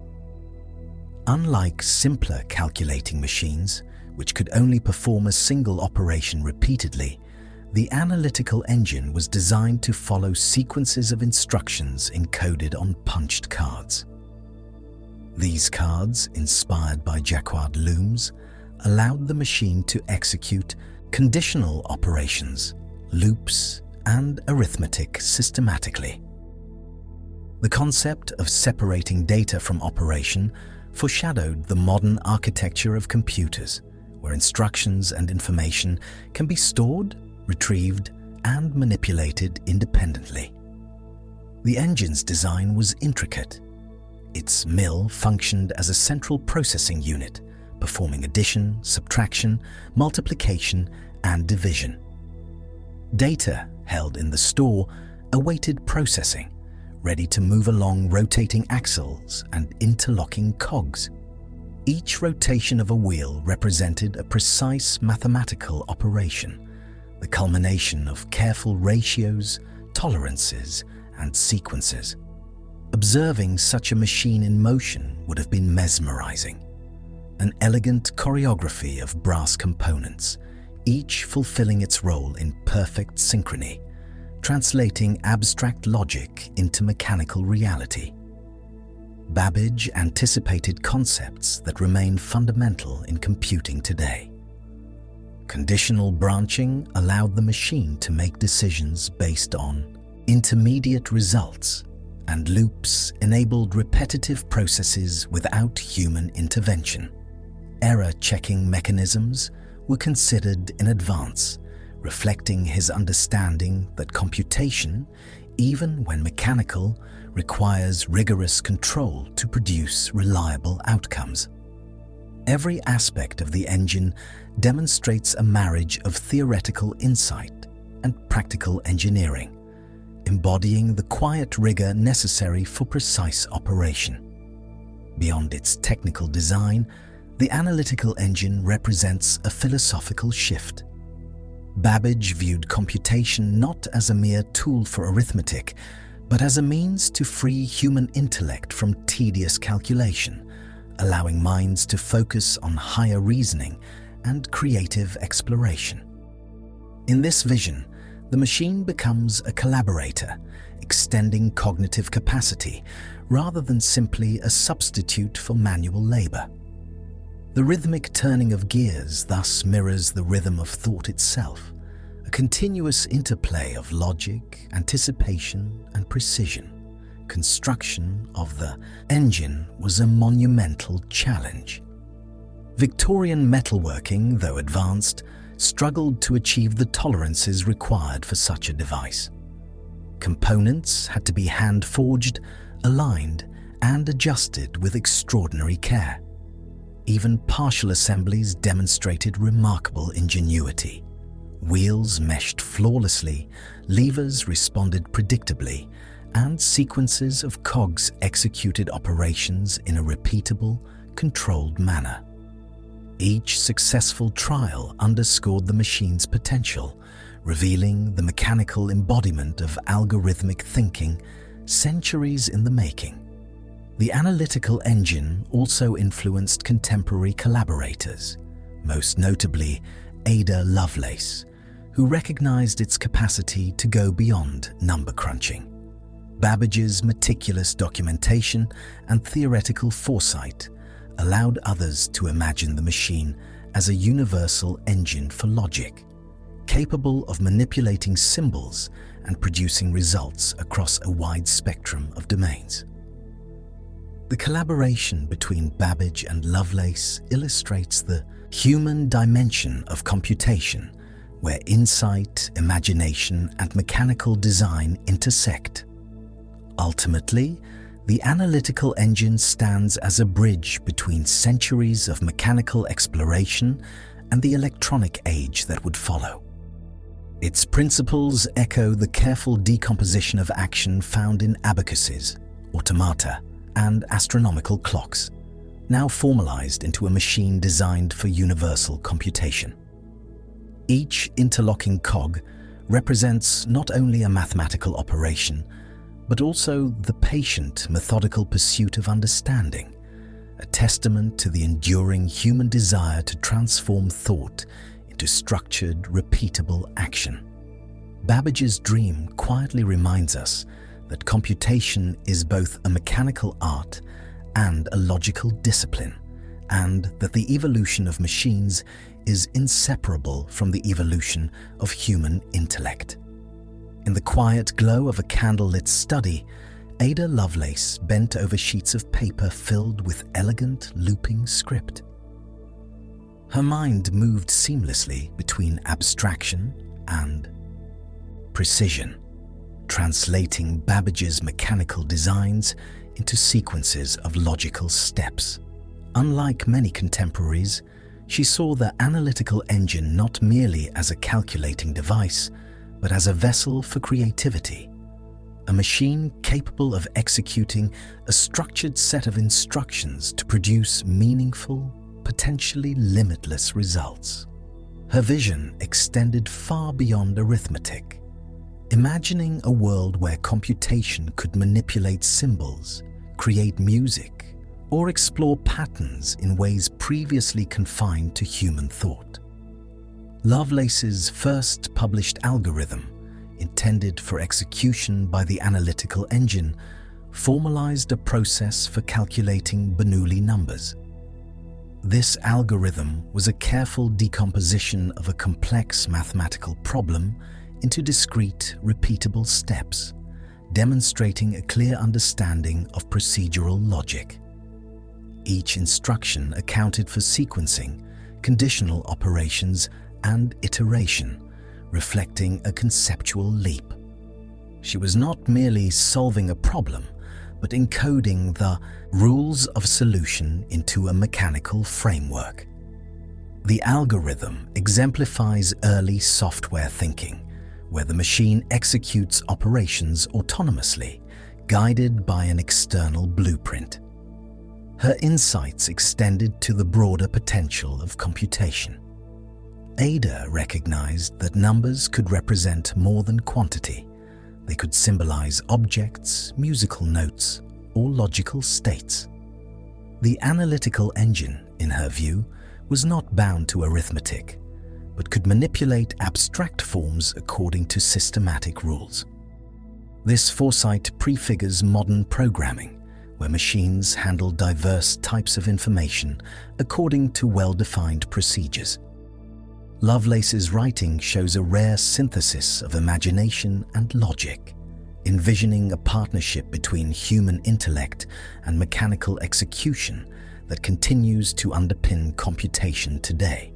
Unlike simpler calculating machines, which could only perform a single operation repeatedly, the analytical engine was designed to follow sequences of instructions encoded on punched cards. These cards, inspired by Jacquard looms, allowed the machine to execute conditional operations, loops, and arithmetic systematically. The concept of separating data from operation foreshadowed the modern architecture of computers, where instructions and information can be stored, retrieved, and manipulated independently. The engine's design was intricate. Its mill functioned as a central processing unit, performing addition, subtraction, multiplication, and division. Data held in the store awaited processing, ready to move along rotating axles and interlocking cogs. Each rotation of a wheel represented a precise mathematical operation, the culmination of careful ratios, tolerances, and sequences. Observing such a machine in motion would have been mesmerizing. An elegant choreography of brass components, each fulfilling its role in perfect synchrony, translating abstract logic into mechanical reality. Babbage anticipated concepts that remain fundamental in computing today. Conditional branching allowed the machine to make decisions based on intermediate results, and loops enabled repetitive processes without human intervention. Error-checking mechanisms were considered in advance, reflecting his understanding that computation, even when mechanical, requires rigorous control to produce reliable outcomes. Every aspect of the engine demonstrates a marriage of theoretical insight and practical engineering, embodying the quiet rigor necessary for precise operation. Beyond its technical design, the analytical engine represents a philosophical shift. Babbage viewed computation not as a mere tool for arithmetic, but as a means to free human intellect from tedious calculation, allowing minds to focus on higher reasoning and creative exploration. In this vision, the machine becomes a collaborator, extending cognitive capacity rather than simply a substitute for manual labor. The rhythmic turning of gears thus mirrors the rhythm of thought itself, a continuous interplay of logic, anticipation, and precision. Construction of the engine was a monumental challenge. Victorian metalworking, though advanced, struggled to achieve the tolerances required for such a device. Components had to be hand-forged, aligned, and adjusted with extraordinary care. Even partial assemblies demonstrated remarkable ingenuity. Wheels meshed flawlessly, levers responded predictably, and sequences of cogs executed operations in a repeatable, controlled manner. Each successful trial underscored the machine's potential, revealing the mechanical embodiment of algorithmic thinking centuries in the making. The analytical engine also influenced contemporary collaborators, most notably Ada Lovelace, who recognized its capacity to go beyond number crunching. Babbage's meticulous documentation and theoretical foresight allowed others to imagine the machine as a universal engine for logic, capable of manipulating symbols and producing results across a wide spectrum of domains. The collaboration between Babbage and Lovelace illustrates the human dimension of computation, where insight, imagination, and mechanical design intersect. Ultimately, the analytical engine stands as a bridge between centuries of mechanical exploration and the electronic age that would follow. Its principles echo the careful decomposition of action found in abacuses, automata, and astronomical clocks, now formalized into a machine designed for universal computation. Each interlocking cog represents not only a mathematical operation, but also the patient, methodical pursuit of understanding, a testament to the enduring human desire to transform thought into structured, repeatable action. Babbage's dream quietly reminds us that computation is both a mechanical art and a logical discipline, and that the evolution of machines is inseparable from the evolution of human intellect. In the quiet glow of a candlelit study, Ada Lovelace bent over sheets of paper filled with elegant, looping script. Her mind moved seamlessly between abstraction and precision, translating Babbage's mechanical designs into sequences of logical steps. Unlike many contemporaries, she saw the analytical engine not merely as a calculating device, but as a vessel for creativity, a machine capable of executing a structured set of instructions to produce meaningful, potentially limitless results. Her vision extended far beyond arithmetic, imagining a world where computation could manipulate symbols, create music, or explore patterns in ways previously confined to human thought. Lovelace's first published algorithm, intended for execution by the analytical engine, formalized a process for calculating Bernoulli numbers. This algorithm was a careful decomposition of a complex mathematical problem into discrete, repeatable steps, demonstrating a clear understanding of procedural logic. Each instruction accounted for sequencing, conditional operations, and iteration, reflecting a conceptual leap. She was not merely solving a problem, but encoding the rules of solution into a mechanical framework. The algorithm exemplifies early software thinking, where the machine executes operations autonomously, guided by an external blueprint. Her insights extended to the broader potential of computation. Ada recognized that numbers could represent more than quantity. They could symbolize objects, musical notes, or logical states. The analytical engine, in her view, was not bound to arithmetic, but could manipulate abstract forms according to systematic rules. This foresight prefigures modern programming, where machines handle diverse types of information according to well-defined procedures. Lovelace's writing shows a rare synthesis of imagination and logic, envisioning a partnership between human intellect and mechanical execution that continues to underpin computation today.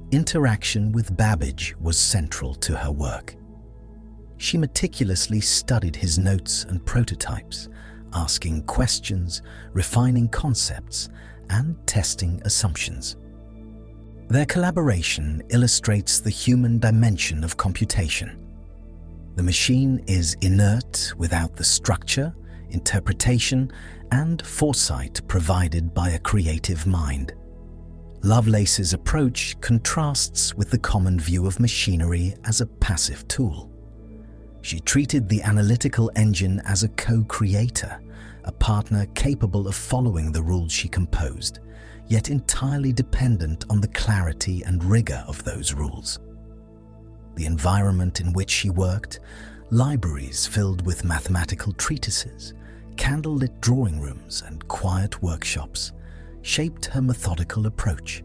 Interaction with Babbage was central to her work. She meticulously studied his notes and prototypes, asking questions, refining concepts, and testing assumptions. Their collaboration illustrates the human dimension of computation. The machine is inert without the structure, interpretation, and foresight provided by a creative mind. Lovelace's approach contrasts with the common view of machinery as a passive tool. She treated the analytical engine as a co-creator, a partner capable of following the rules she composed, yet entirely dependent on the clarity and rigor of those rules. The environment in which she worked, libraries filled with mathematical treatises, candlelit drawing rooms, and quiet workshops, shaped her methodical approach.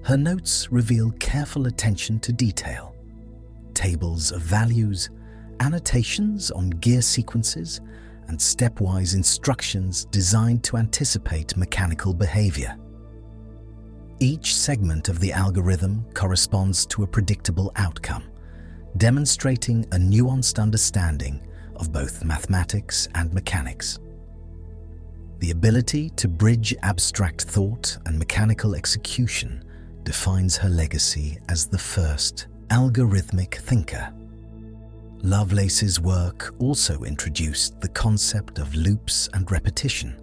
Her notes reveal careful attention to detail, tables of values, annotations on gear sequences, and stepwise instructions designed to anticipate mechanical behavior. Each segment of the algorithm corresponds to a predictable outcome, demonstrating a nuanced understanding of both mathematics and mechanics. The ability to bridge abstract thought and mechanical execution defines her legacy as the first algorithmic thinker. Lovelace's work also introduced the concept of loops and repetition,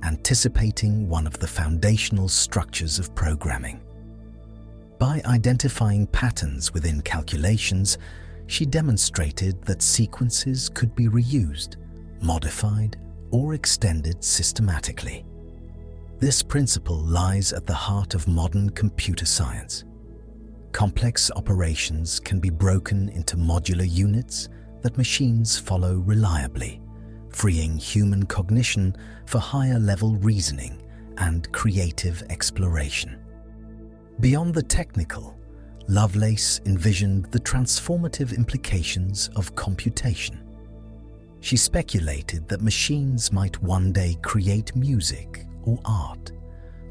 anticipating one of the foundational structures of programming. By identifying patterns within calculations, she demonstrated that sequences could be reused, modified, or extended systematically. This principle lies at the heart of modern computer science. Complex operations can be broken into modular units that machines follow reliably, freeing human cognition for higher-level reasoning and creative exploration. Beyond the technical, Lovelace envisioned the transformative implications of computation. She speculated that machines might one day create music or art,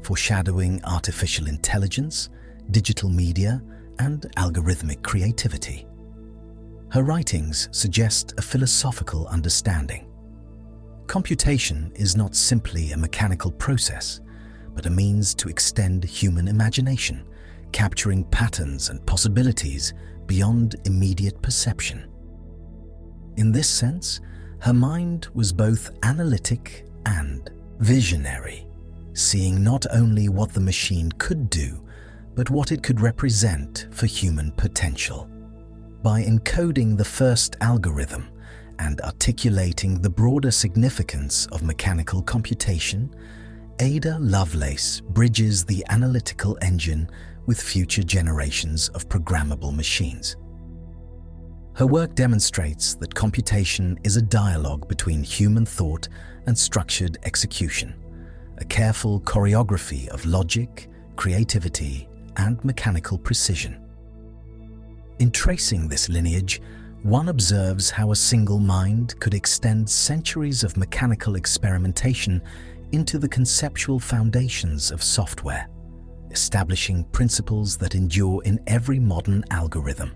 foreshadowing artificial intelligence, digital media, and algorithmic creativity. Her writings suggest a philosophical understanding. Computation is not simply a mechanical process, but a means to extend human imagination, capturing patterns and possibilities beyond immediate perception. In this sense, her mind was both analytic and visionary, seeing not only what the machine could do, but what it could represent for human potential. By encoding the first algorithm and articulating the broader significance of mechanical computation, Ada Lovelace bridges the analytical engine with future generations of programmable machines. Her work demonstrates that computation is a dialogue between human thought and structured execution, a careful choreography of logic, creativity, and mechanical precision. In tracing this lineage, one observes how a single mind could extend centuries of mechanical experimentation into the conceptual foundations of software, establishing principles that endure in every modern algorithm,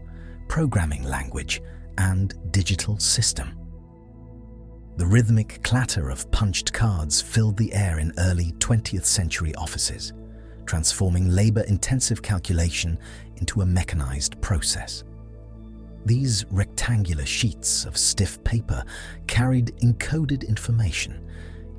programming language, and digital system. The rhythmic clatter of punched cards filled the air in early 20th century offices, transforming labor-intensive calculation into a mechanized process. These rectangular sheets of stiff paper carried encoded information,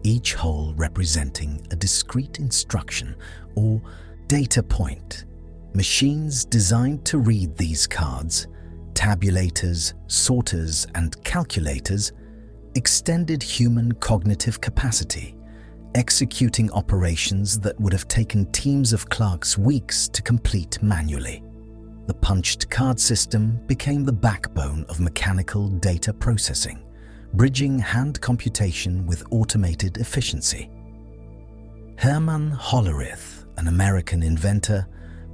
each hole representing a discrete instruction or data point. Machines designed to read these cards, tabulators, sorters, and calculators, extended human cognitive capacity, executing operations that would have taken teams of clerks weeks to complete manually. The punched card system became the backbone of mechanical data processing, bridging hand computation with automated efficiency. Herman Hollerith, an American inventor,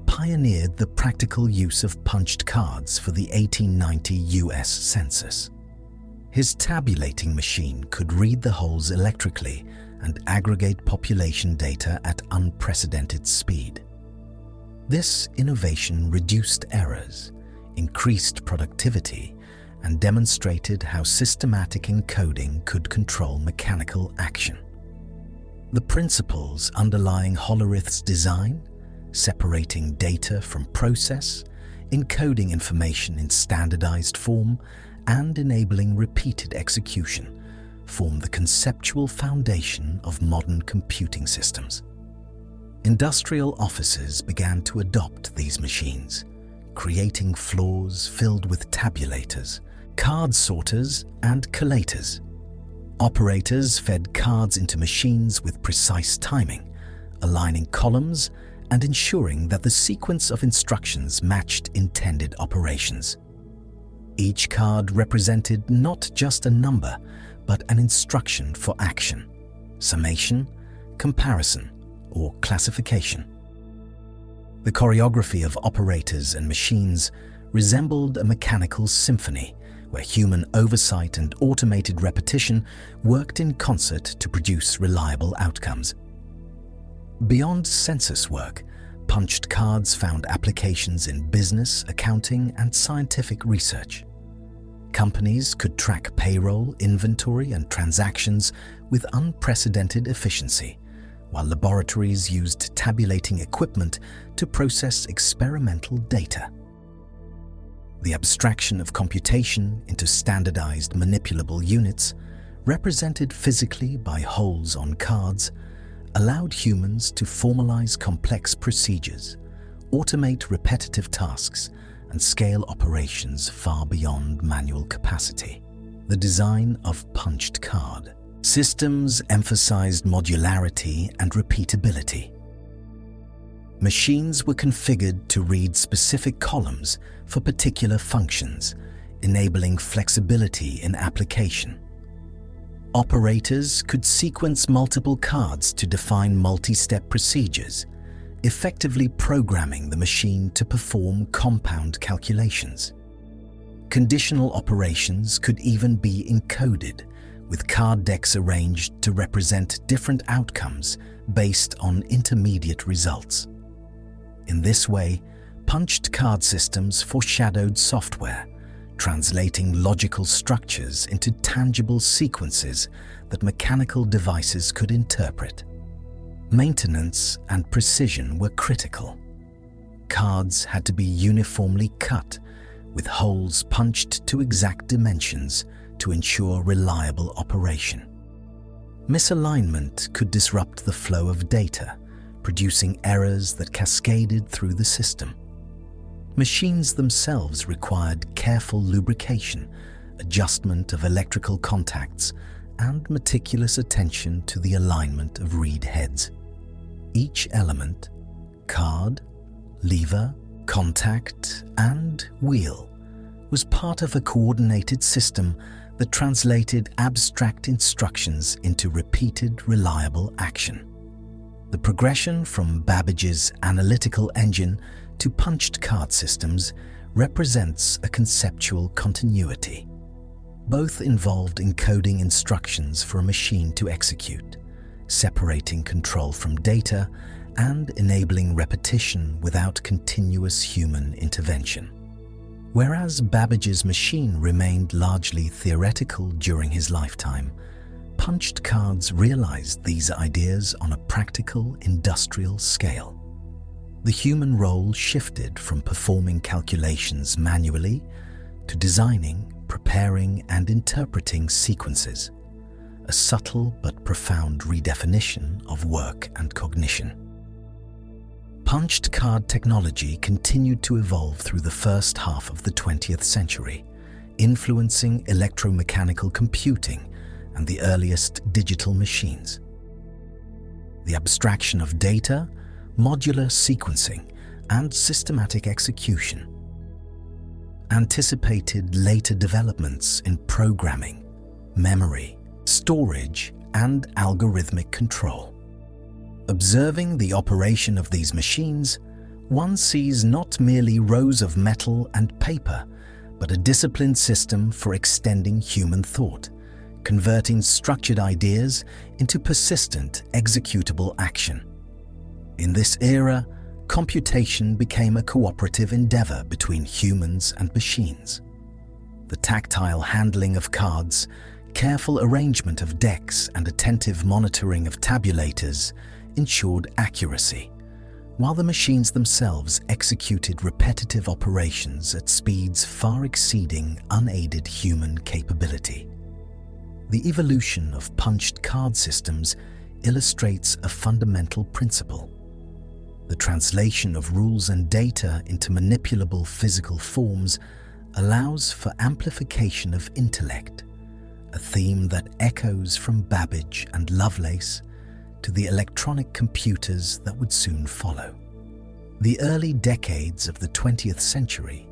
pioneered the practical use of punched cards for the 1890 US Census. His tabulating machine could read the holes electrically and aggregate population data at unprecedented speed. This innovation reduced errors, increased productivity, and demonstrated how systematic encoding could control mechanical action. The principles underlying Hollerith's design, separating data from process, encoding information in standardized form, and enabling repeated execution, form the conceptual foundation of modern computing systems. Industrial offices began to adopt these machines, creating floors filled with tabulators, card sorters, and collators. Operators fed cards into machines with precise timing, aligning columns and ensuring that the sequence of instructions matched intended operations. Each card represented not just a number, but an instruction for action, summation, comparison, or classification. The choreography of operators and machines resembled a mechanical symphony where human oversight and automated repetition worked in concert to produce reliable outcomes. Beyond census work, punched cards found applications in business, accounting, and scientific research. Companies could track payroll, inventory, and transactions with unprecedented efficiency, while laboratories used tabulating equipment to process experimental data. The abstraction of computation into standardized manipulable units, represented physically by holes on cards, allowed humans to formalize complex procedures, automate repetitive tasks, and scale operations far beyond manual capacity. The design of punched card systems emphasized modularity and repeatability. Machines were configured to read specific columns for particular functions, enabling flexibility in application. Operators could sequence multiple cards to define multi-step procedures, effectively programming the machine to perform compound calculations. Conditional operations could even be encoded, with card decks arranged to represent different outcomes based on intermediate results. In this way, punched card systems foreshadowed software, translating logical structures into tangible sequences that mechanical devices could interpret. Maintenance and precision were critical. Cards had to be uniformly cut, with holes punched to exact dimensions to ensure reliable operation. Misalignment could disrupt the flow of data, producing errors that cascaded through the system. Machines themselves required careful lubrication, adjustment of electrical contacts, and meticulous attention to the alignment of reed heads. Each element, card, lever, contact, and wheel, was part of a coordinated system that translated abstract instructions into repeated, reliable action. The progression from Babbage's analytical engine to punched card systems represents a conceptual continuity. Both involved encoding instructions for a machine to execute, separating control from data, and enabling repetition without continuous human intervention. Whereas Babbage's machine remained largely theoretical during his lifetime, punched cards realized these ideas on a practical, industrial scale. The human role shifted from performing calculations manually to designing, preparing, and interpreting sequences, a subtle but profound redefinition of work and cognition. Punched card technology continued to evolve through the first half of the 20th century, influencing electromechanical computing and the earliest digital machines. The abstraction of data, modular sequencing, and systematic execution anticipated later developments in programming, memory, storage, and algorithmic control. Observing the operation of these machines, one sees not merely rows of metal and paper, but a disciplined system for extending human thought, converting structured ideas into persistent, executable action. In this era, computation became a cooperative endeavor between humans and machines. The tactile handling of cards, careful arrangement of decks, and attentive monitoring of tabulators ensured accuracy, while the machines themselves executed repetitive operations at speeds far exceeding unaided human capability. The evolution of punched card systems illustrates a fundamental principle. The translation of rules and data into manipulable physical forms allows for amplification of intellect, a theme that echoes from Babbage and Lovelace to the electronic computers that would soon follow. The early decades of the 20th century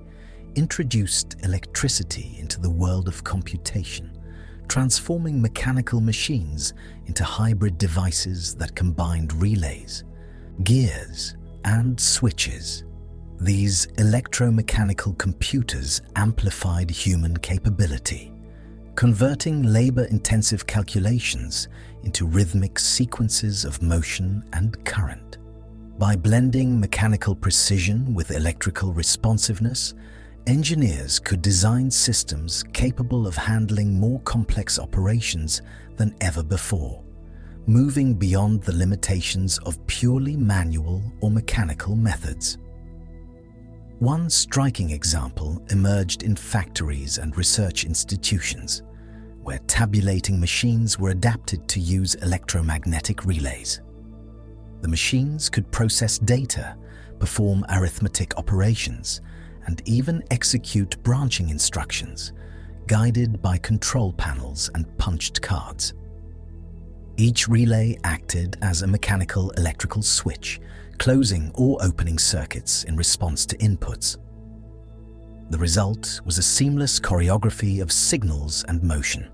introduced electricity into the world of computation, transforming mechanical machines into hybrid devices that combined relays, gears, and switches. These electromechanical computers amplified human capability, converting labor-intensive calculations into rhythmic sequences of motion and current. By blending mechanical precision with electrical responsiveness, engineers could design systems capable of handling more complex operations than ever before, moving beyond the limitations of purely manual or mechanical methods. One striking example emerged in factories and research institutions, where tabulating machines were adapted to use electromagnetic relays. The machines could process data, perform arithmetic operations, and even execute branching instructions, guided by control panels and punched cards. Each relay acted as a mechanical electrical switch, closing or opening circuits in response to inputs. The result was a seamless choreography of signals and motion.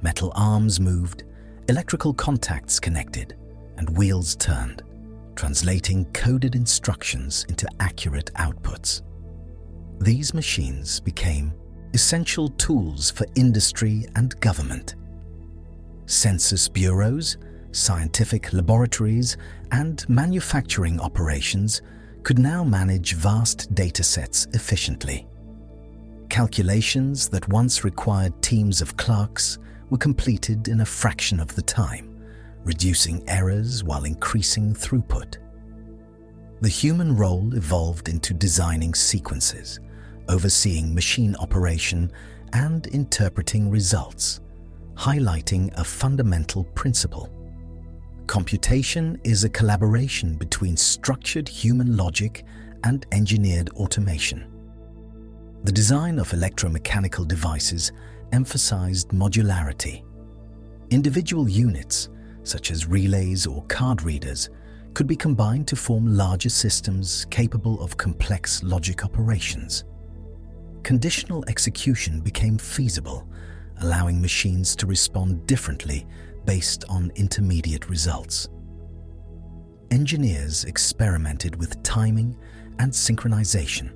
Metal arms moved, electrical contacts connected, and wheels turned, translating coded instructions into accurate outputs. These machines became essential tools for industry and government. Census bureaus, scientific laboratories, and manufacturing operations could now manage vast datasets efficiently. Calculations that once required teams of clerks were completed in a fraction of the time, reducing errors while increasing throughput. The human role evolved into designing sequences, overseeing machine operation, and interpreting results, highlighting a fundamental principle. Computation is a collaboration between structured human logic and engineered automation. The design of electromechanical devices emphasized modularity. Individual units, such as relays or card readers, could be combined to form larger systems capable of complex logic operations. Conditional execution became feasible, allowing machines to respond differently based on intermediate results. Engineers experimented with timing and synchronization,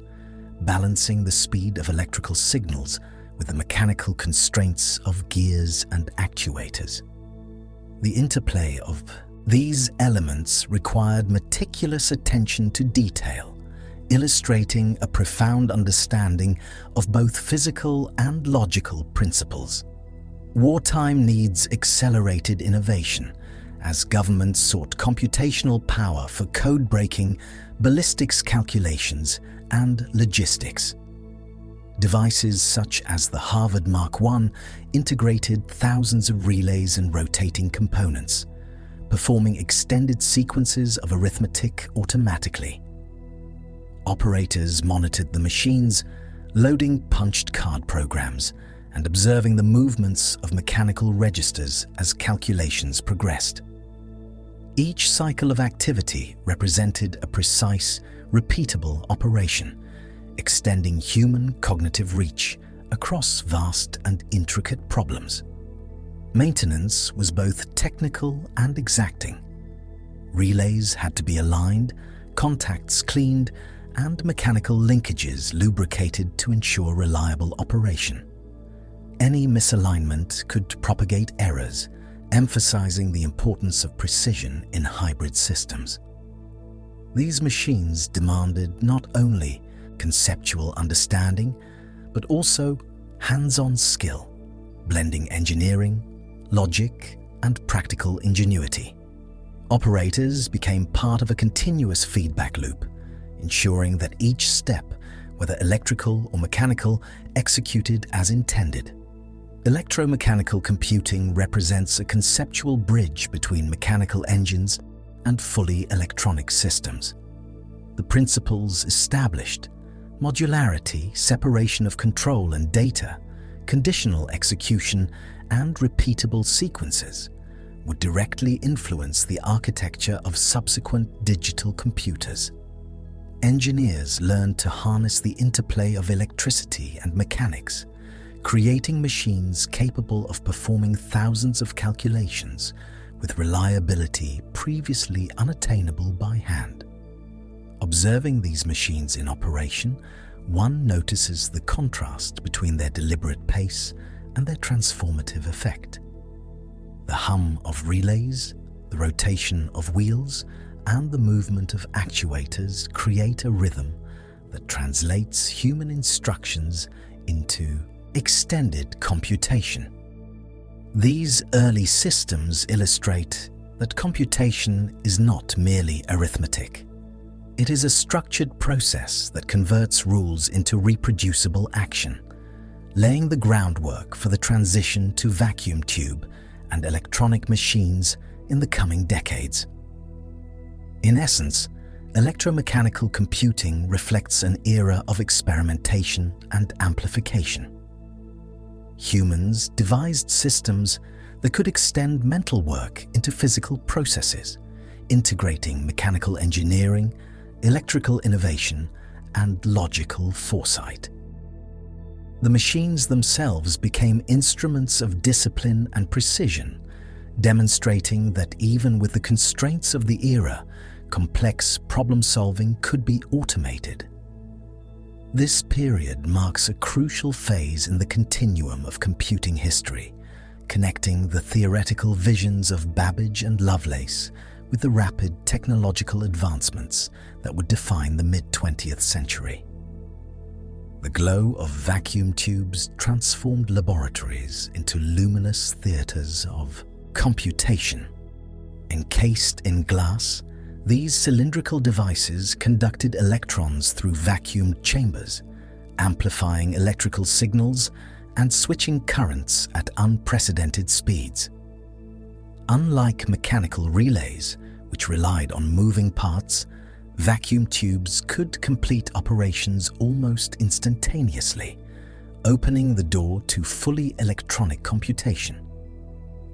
balancing the speed of electrical signals with the mechanical constraints of gears and actuators. The interplay of these elements required meticulous attention to detail, illustrating a profound understanding of both physical and logical principles. Wartime needs accelerated innovation as governments sought computational power for code-breaking, ballistics calculations, and logistics. Devices such as the Harvard Mark I integrated thousands of relays and rotating components, performing extended sequences of arithmetic automatically. Operators monitored the machines, loading punched card programs and observing the movements of mechanical registers as calculations progressed. Each cycle of activity represented a precise, repeatable operation, extending human cognitive reach across vast and intricate problems. Maintenance was both technical and exacting. Relays had to be aligned, contacts cleaned, and mechanical linkages lubricated to ensure reliable operation. Any misalignment could propagate errors, emphasizing the importance of precision in hybrid systems. These machines demanded not only conceptual understanding, but also hands-on skill, blending engineering, logic, and practical ingenuity. Operators became part of a continuous feedback loop, ensuring that each step, whether electrical or mechanical, executed as intended. Electromechanical computing represents a conceptual bridge between mechanical engines and fully electronic systems. The principles established, modularity, separation of control and data, conditional execution, and repeatable sequences, would directly influence the architecture of subsequent digital computers. Engineers learned to harness the interplay of electricity and mechanics, creating machines capable of performing thousands of calculations with reliability previously unattainable by hand. Observing these machines in operation, one notices the contrast between their deliberate pace and their transformative effect. The hum of relays, the rotation of wheels, and the movement of actuators create a rhythm that translates human instructions into extended computation. These early systems illustrate that computation is not merely arithmetic. It is a structured process that converts rules into reproducible action, laying the groundwork for the transition to vacuum tube and electronic machines in the coming decades. In essence, electromechanical computing reflects an era of experimentation and amplification. Humans devised systems that could extend mental work into physical processes, integrating mechanical engineering, electrical innovation, and logical foresight. The machines themselves became instruments of discipline and precision, demonstrating that even with the constraints of the era, complex problem-solving could be automated. This period marks a crucial phase in the continuum of computing history, connecting the theoretical visions of Babbage and Lovelace with the rapid technological advancements that would define the mid-20th century. The glow of vacuum tubes transformed laboratories into luminous theaters of computation. Encased in glass, these cylindrical devices conducted electrons through vacuumed chambers, amplifying electrical signals and switching currents at unprecedented speeds. Unlike mechanical relays, which relied on moving parts, vacuum tubes could complete operations almost instantaneously, opening the door to fully electronic computation.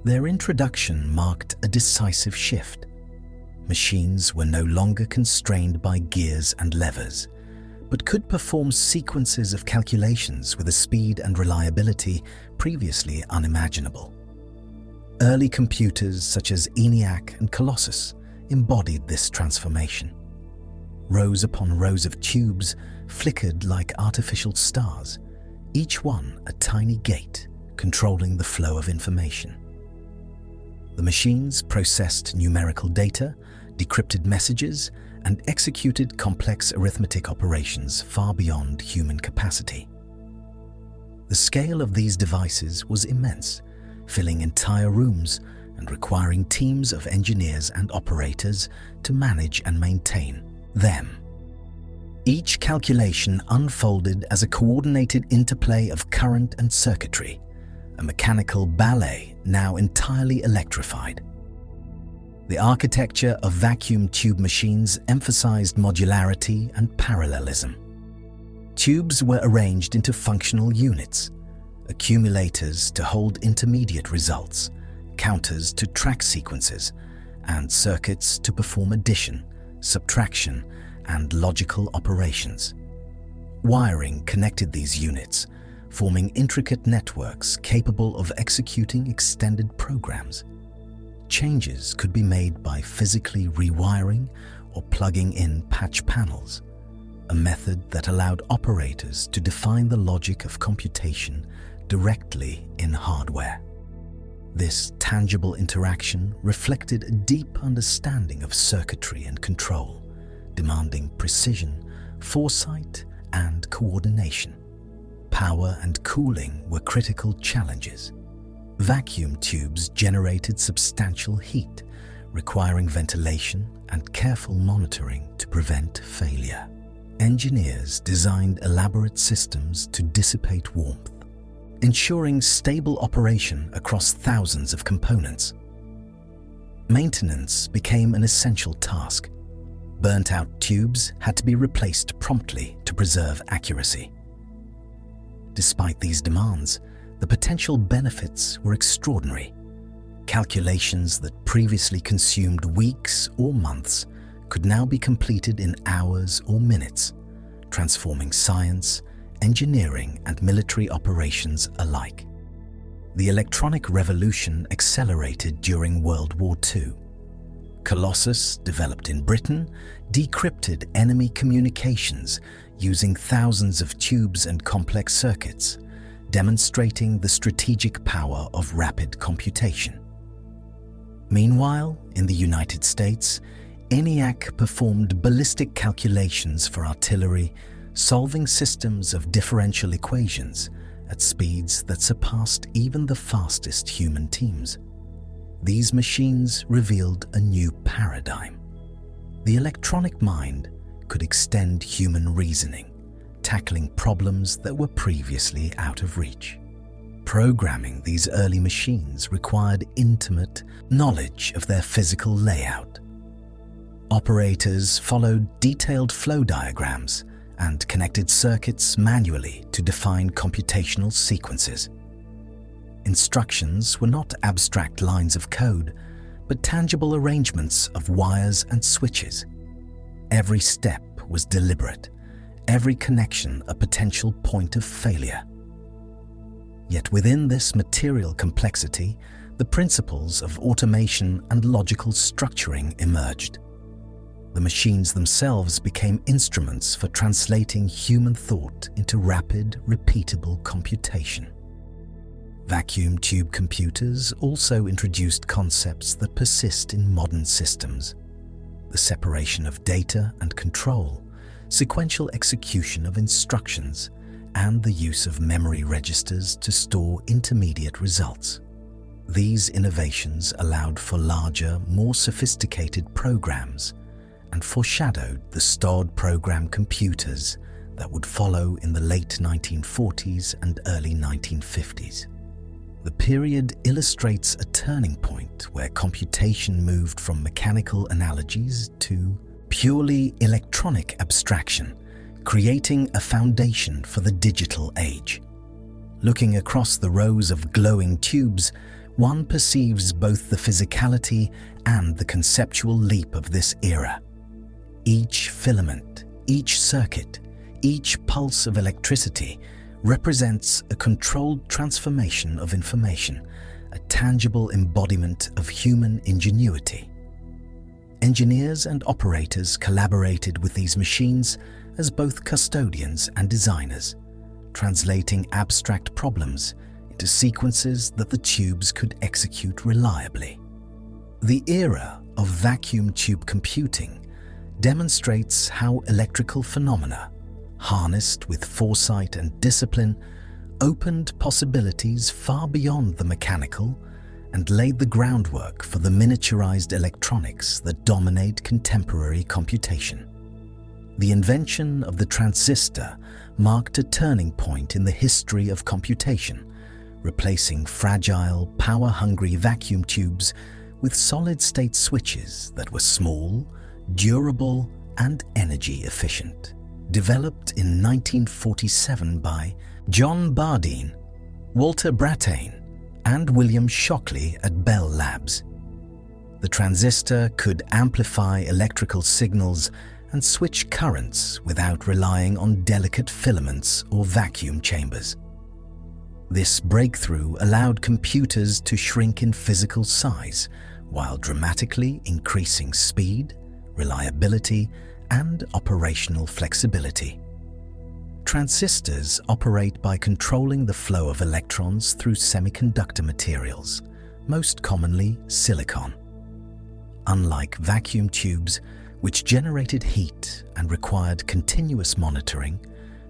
Their introduction marked a decisive shift. Machines were no longer constrained by gears and levers, but could perform sequences of calculations with a speed and reliability previously unimaginable. Early computers such as ENIAC and Colossus embodied this transformation. Rows upon rows of tubes flickered like artificial stars, each one a tiny gate controlling the flow of information. The machines processed numerical data, decrypted messages, and executed complex arithmetic operations far beyond human capacity. The scale of these devices was immense, filling entire rooms and requiring teams of engineers and operators to manage and maintain them. Each calculation unfolded as a coordinated interplay of current and circuitry, a mechanical ballet now entirely electrified. The architecture of vacuum tube machines emphasized modularity and parallelism. Tubes were arranged into functional units, accumulators to hold intermediate results, counters to track sequences, and circuits to perform addition, subtraction, and logical operations. Wiring connected these units, forming intricate networks capable of executing extended programs. Changes could be made by physically rewiring or plugging in patch panels, a method that allowed operators to define the logic of computation directly in hardware. This tangible interaction reflected a deep understanding of circuitry and control, demanding precision, foresight, and coordination. Power and cooling were critical challenges. Vacuum tubes generated substantial heat, requiring ventilation and careful monitoring to prevent failure. Engineers designed elaborate systems to dissipate warmth, ensuring stable operation across thousands of components. Maintenance became an essential task. burnt-out tubes had to be replaced promptly to preserve accuracy. Despite these demands, the potential benefits were extraordinary. Calculations that previously consumed weeks or months could now be completed in hours or minutes, transforming science, engineering, and military operations alike. The electronic revolution accelerated during World War II. Colossus, developed in Britain, decrypted enemy communications using thousands of tubes and complex circuits, demonstrating the strategic power of rapid computation. Meanwhile, in the United States, ENIAC performed ballistic calculations for artillery, solving systems of differential equations at speeds that surpassed even the fastest human teams. These machines revealed a new paradigm. The electronic mind could extend human reasoning, tackling problems that were previously out of reach. Programming these early machines required intimate knowledge of their physical layout. Operators followed detailed flow diagrams and connected circuits manually to define computational sequences. Instructions were not abstract lines of code, but tangible arrangements of wires and switches. Every step was deliberate, every connection a potential point of failure. Yet within this material complexity, the principles of automation and logical structuring emerged. The machines themselves became instruments for translating human thought into rapid, repeatable computation. Vacuum tube computers also introduced concepts that persist in modern systems: the separation of data and control, sequential execution of instructions, and the use of memory registers to store intermediate results. These innovations allowed for larger, more sophisticated programs and foreshadowed the stored program computers that would follow in the late 1940s and early 1950s. The period illustrates a turning point where computation moved from mechanical analogies to purely electronic abstraction, creating a foundation for the digital age. Looking across the rows of glowing tubes, one perceives both the physicality and the conceptual leap of this era. Each filament, each circuit, each pulse of electricity represents a controlled transformation of information, a tangible embodiment of human ingenuity. Engineers and operators collaborated with these machines as both custodians and designers, translating abstract problems into sequences that the tubes could execute reliably. The era of vacuum tube computing demonstrates how electrical phenomena, harnessed with foresight and discipline, opened possibilities far beyond the mechanical and laid the groundwork for the miniaturized electronics that dominate contemporary computation. The invention of the transistor marked a turning point in the history of computation, replacing fragile, power-hungry vacuum tubes with solid-state switches that were small, durable, and energy-efficient. Developed in 1947 by John Bardeen, Walter Brattain, and William Shockley at Bell Labs. The transistor could amplify electrical signals and switch currents without relying on delicate filaments or vacuum chambers. This breakthrough allowed computers to shrink in physical size while dramatically increasing speed, reliability, and operational flexibility. Transistors operate by controlling the flow of electrons through semiconductor materials, most commonly silicon. Unlike vacuum tubes, which generated heat and required continuous monitoring,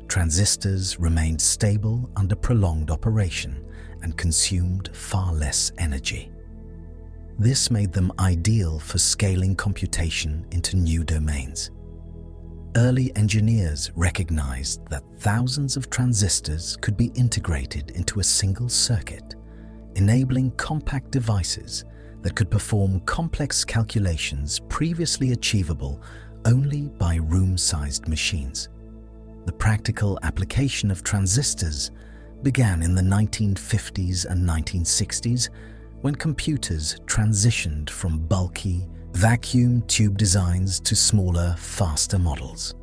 transistors remained stable under prolonged operation and consumed far less energy. This made them ideal for scaling computation into new domains. Early engineers recognized that thousands of transistors could be integrated into a single circuit, enabling compact devices that could perform complex calculations previously achievable only by room-sized machines. The practical application of transistors began in the 1950s and 1960s when computers transitioned from bulky, vacuum tube designs to smaller, faster models.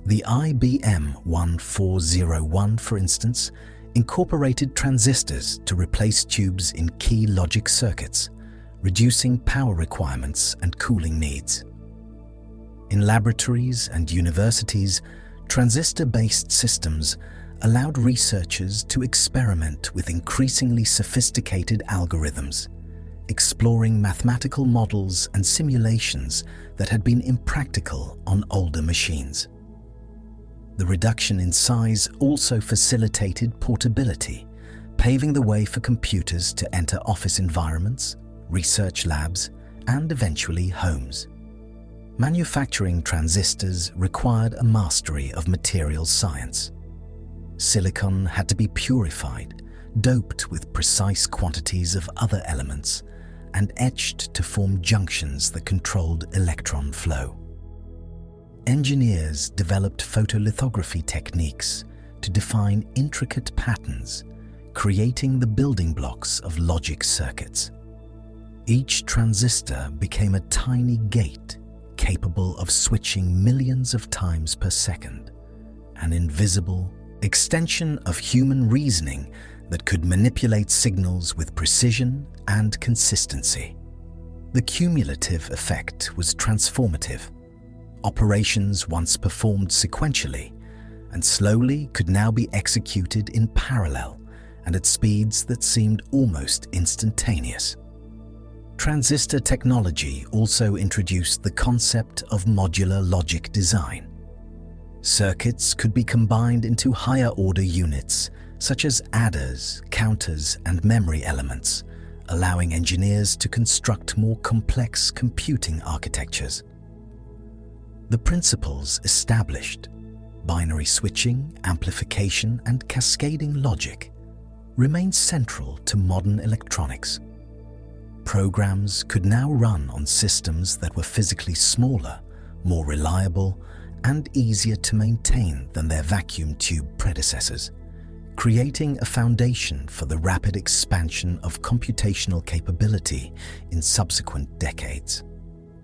The IBM 1401, for instance, incorporated transistors to replace tubes in key logic circuits, reducing power requirements and cooling needs. In laboratories and universities, transistor-based systems allowed researchers to experiment with increasingly sophisticated algorithms, exploring mathematical models and simulations that had been impractical on older machines. The reduction in size also facilitated portability, paving the way for computers to enter office environments, research labs, and eventually homes. Manufacturing transistors required a mastery of materials science. Silicon had to be purified, doped with precise quantities of other elements, and etched to form junctions that controlled electron flow. Engineers developed photolithography techniques to define intricate patterns, creating the building blocks of logic circuits. Each transistor became a tiny gate capable of switching millions of times per second, an invisible extension of human reasoning that could manipulate signals with precision and consistency. The cumulative effect was transformative. Operations once performed sequentially and slowly could now be executed in parallel and at speeds that seemed almost instantaneous. Transistor technology also introduced the concept of modular logic design. Circuits could be combined into higher-order units, such as adders, counters, and memory elements, allowing engineers to construct more complex computing architectures. The principles established, binary switching, amplification, and cascading logic, remain central to modern electronics. Programs could now run on systems that were physically smaller, more reliable, and easier to maintain than their vacuum tube predecessors, creating a foundation for the rapid expansion of computational capability in subsequent decades.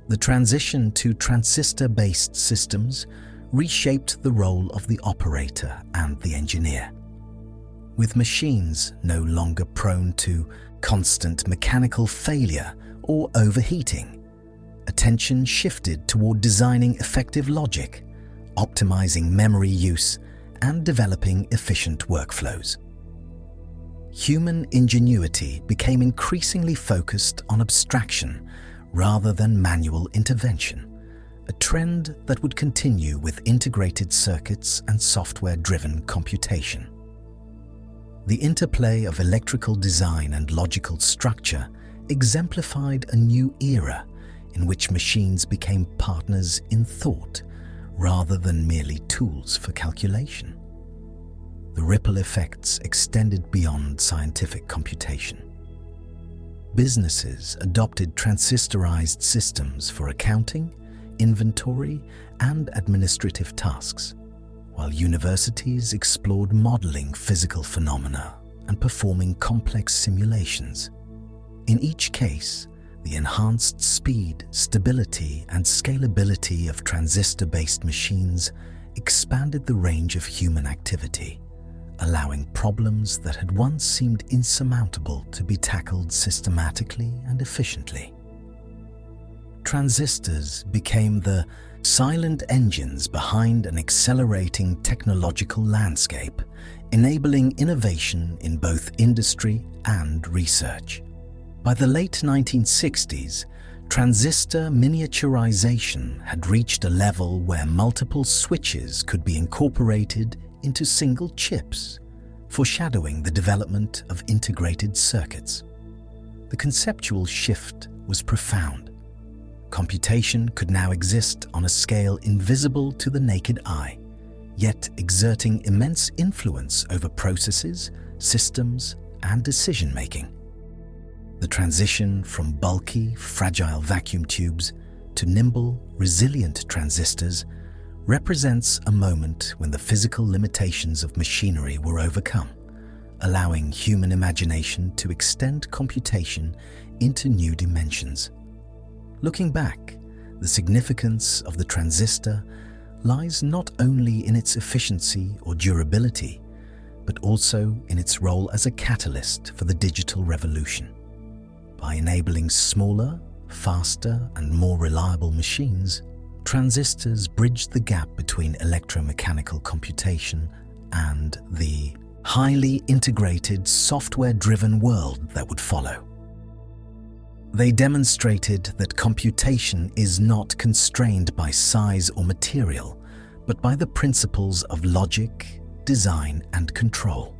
The transition to transistor-based systems reshaped the role of the operator and the engineer. With machines no longer prone to constant mechanical failure or overheating, attention shifted toward designing effective logic, optimizing memory use, and developing efficient workflows. Human ingenuity became increasingly focused on abstraction rather than manual intervention, a trend that would continue with integrated circuits and software-driven computation. The interplay of electrical design and logical structure exemplified a new era in which machines became partners in thought rather than merely tools for calculation. The ripple effects extended beyond scientific computation. Businesses adopted transistorized systems for accounting, inventory, and administrative tasks, while universities explored modeling physical phenomena and performing complex simulations. In each case, the enhanced speed, stability, and scalability of transistor-based machines expanded the range of human activity, allowing problems that had once seemed insurmountable to be tackled systematically and efficiently. Transistors became the silent engines behind an accelerating technological landscape, enabling innovation in both industry and research. By the late 1960s, transistor miniaturization had reached a level where multiple switches could be incorporated into single chips, foreshadowing the development of integrated circuits. The conceptual shift was profound. Computation could now exist on a scale invisible to the naked eye, yet exerting immense influence over processes, systems, and decision-making. The transition from bulky, fragile vacuum tubes to nimble, resilient transistors represents a moment when the physical limitations of machinery were overcome, allowing human imagination to extend computation into new dimensions. Looking back, the significance of the transistor lies not only in its efficiency or durability, but also in its role as a catalyst for the digital revolution. By enabling smaller, faster, and more reliable machines, transistors bridged the gap between electromechanical computation and the highly integrated, software-driven world that would follow. They demonstrated that computation is not constrained by size or material, but by the principles of logic, design, and control.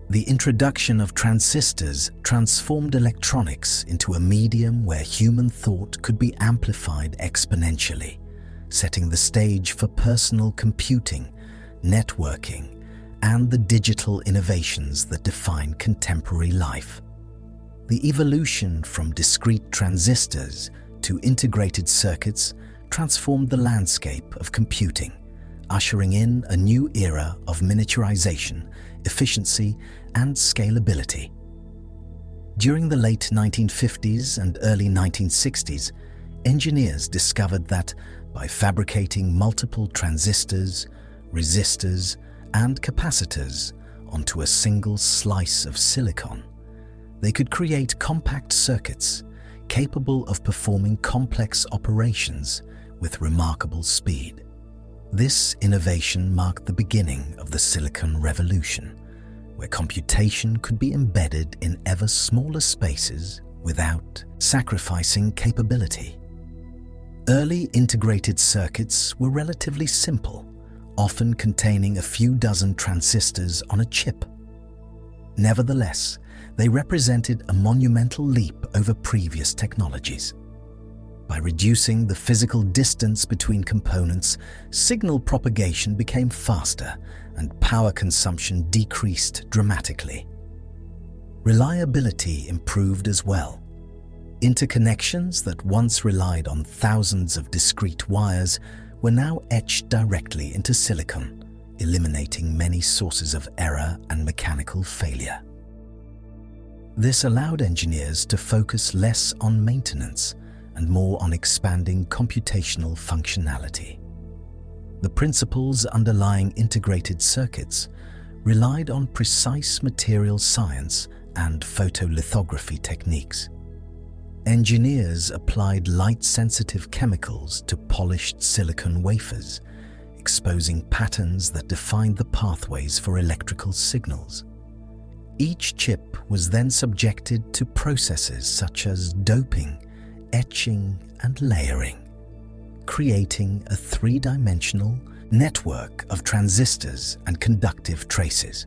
The introduction of transistors transformed electronics into a medium where human thought could be amplified exponentially, setting the stage for personal computing, networking, and the digital innovations that define contemporary life. The evolution from discrete transistors to integrated circuits transformed the landscape of computing, ushering in a new era of miniaturization, efficiency, and scalability. During the late 1950s and early 1960s, engineers discovered that by fabricating multiple transistors, resistors, and capacitors onto a single slice of silicon, they could create compact circuits capable of performing complex operations with remarkable speed. This innovation marked the beginning of the Silicon Revolution, where computation could be embedded in ever smaller spaces without sacrificing capability. Early integrated circuits were relatively simple, often containing a few dozen transistors on a chip. Nevertheless, they represented a monumental leap over previous technologies. By reducing the physical distance between components, signal propagation became faster and power consumption decreased dramatically. Reliability improved as well. Interconnections that once relied on thousands of discrete wires were now etched directly into silicon, eliminating many sources of error and mechanical failure. This allowed engineers to focus less on maintenance and more on expanding computational functionality. The principles underlying integrated circuits relied on precise material science and photolithography techniques. Engineers applied light-sensitive chemicals to polished silicon wafers, exposing patterns that defined the pathways for electrical signals. Each chip was then subjected to processes such as doping, etching, and layering, creating a three-dimensional network of transistors and conductive traces.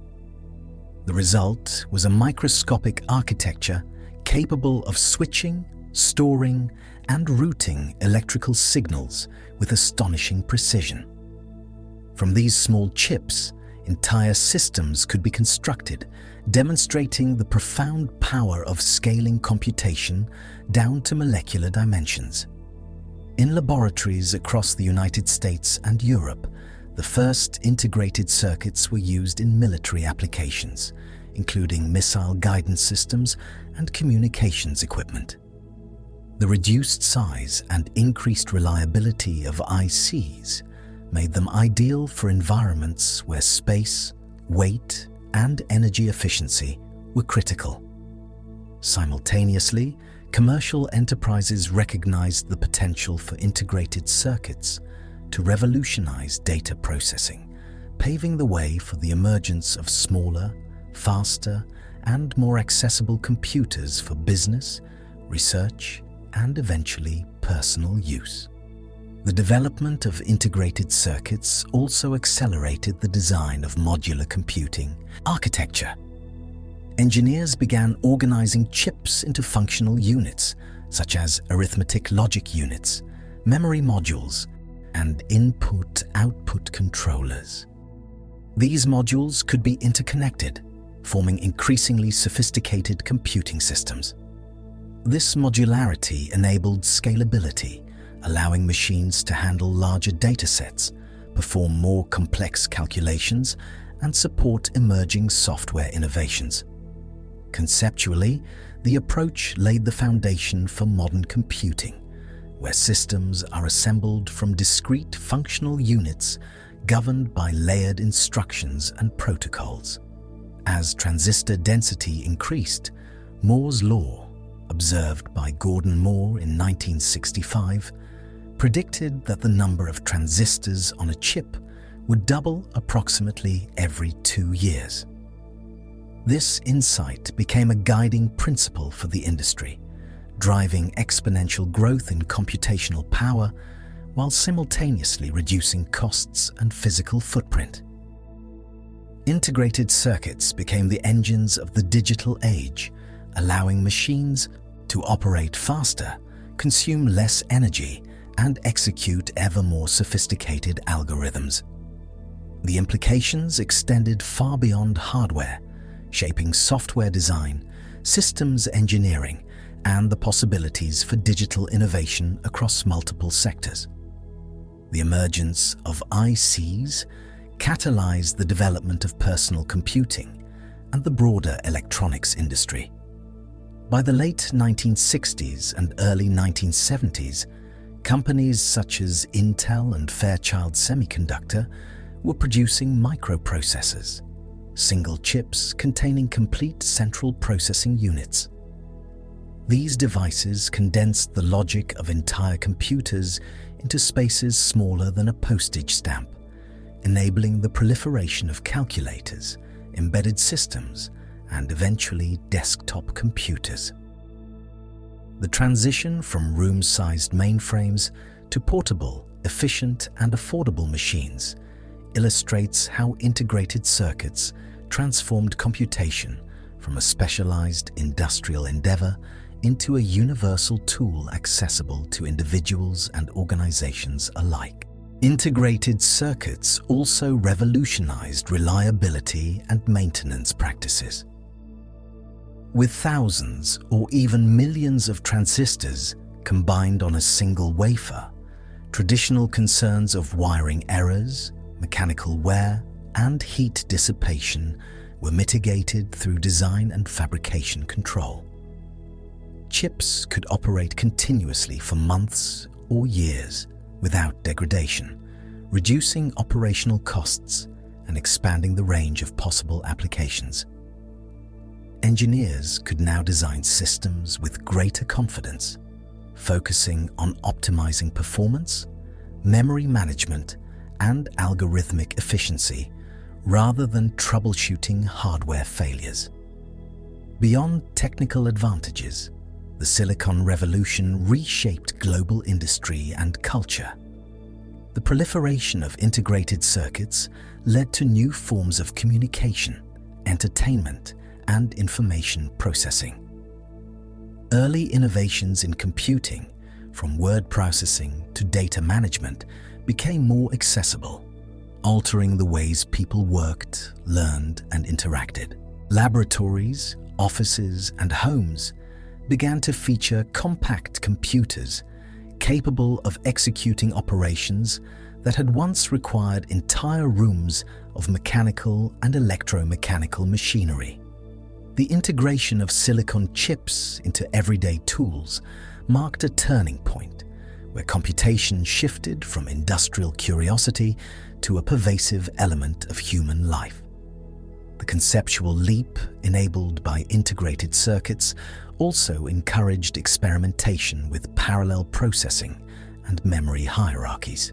The result was a microscopic architecture capable of switching, storing, and routing electrical signals with astonishing precision. From these small chips, entire systems could be constructed, demonstrating the profound power of scaling computation down to molecular dimensions. In laboratories across the United States and Europe, the first integrated circuits were used in military applications, including missile guidance systems and communications equipment. The reduced size and increased reliability of ICs made them ideal for environments where space, weight, and energy efficiency were critical. Simultaneously, commercial enterprises recognized the potential for integrated circuits to revolutionize data processing, paving the way for the emergence of smaller, faster, and more accessible computers for business, research, and eventually personal use. The development of integrated circuits also accelerated the design of modular computing architecture. Engineers began organizing chips into functional units, such as arithmetic logic units, memory modules, and input-output controllers. These modules could be interconnected, forming increasingly sophisticated computing systems. This modularity enabled scalability, allowing machines to handle larger datasets, perform more complex calculations, and support emerging software innovations. Conceptually, the approach laid the foundation for modern computing, where systems are assembled from discrete functional units governed by layered instructions and protocols. As transistor density increased, Moore's law, observed by Gordon Moore in 1965, predicted that the number of transistors on a chip would double approximately every 2 years. This insight became a guiding principle for the industry, driving exponential growth in computational power while simultaneously reducing costs and physical footprint. Integrated circuits became the engines of the digital age, allowing machines to operate faster, consume less energy, and execute ever more sophisticated algorithms. The implications extended far beyond hardware, shaping software design, systems engineering, and the possibilities for digital innovation across multiple sectors. The emergence of ICs catalyzed the development of personal computing and the broader electronics industry. By the late 1960s and early 1970s, companies such as Intel and Fairchild Semiconductor were producing microprocessors, single chips containing complete central processing units. These devices condensed the logic of entire computers into spaces smaller than a postage stamp, enabling the proliferation of calculators, embedded systems, and eventually desktop computers. The transition from room-sized mainframes to portable, efficient, and affordable machines illustrates how integrated circuits transformed computation from a specialized industrial endeavor into a universal tool accessible to individuals and organizations alike. Integrated circuits also revolutionized reliability and maintenance practices. With thousands or even millions of transistors combined on a single wafer, traditional concerns of wiring errors, mechanical wear, and heat dissipation were mitigated through design and fabrication control. Chips could operate continuously for months or years without degradation, reducing operational costs and expanding the range of possible applications. Engineers could now design systems with greater confidence, focusing on optimizing performance, memory management, and algorithmic efficiency rather than troubleshooting hardware failures. Beyond technical advantages, the Silicon Revolution reshaped global industry and culture. The proliferation of integrated circuits led to new forms of communication, entertainment, and information processing. Early innovations in computing, from word processing to data management, became more accessible, altering the ways people worked, learned, and interacted. Laboratories, offices, and homes began to feature compact computers capable of executing operations that had once required entire rooms of mechanical and electromechanical machinery. The integration of silicon chips into everyday tools marked a turning point where computation shifted from industrial curiosity to a pervasive element of human life. The conceptual leap enabled by integrated circuits also encouraged experimentation with parallel processing and memory hierarchies.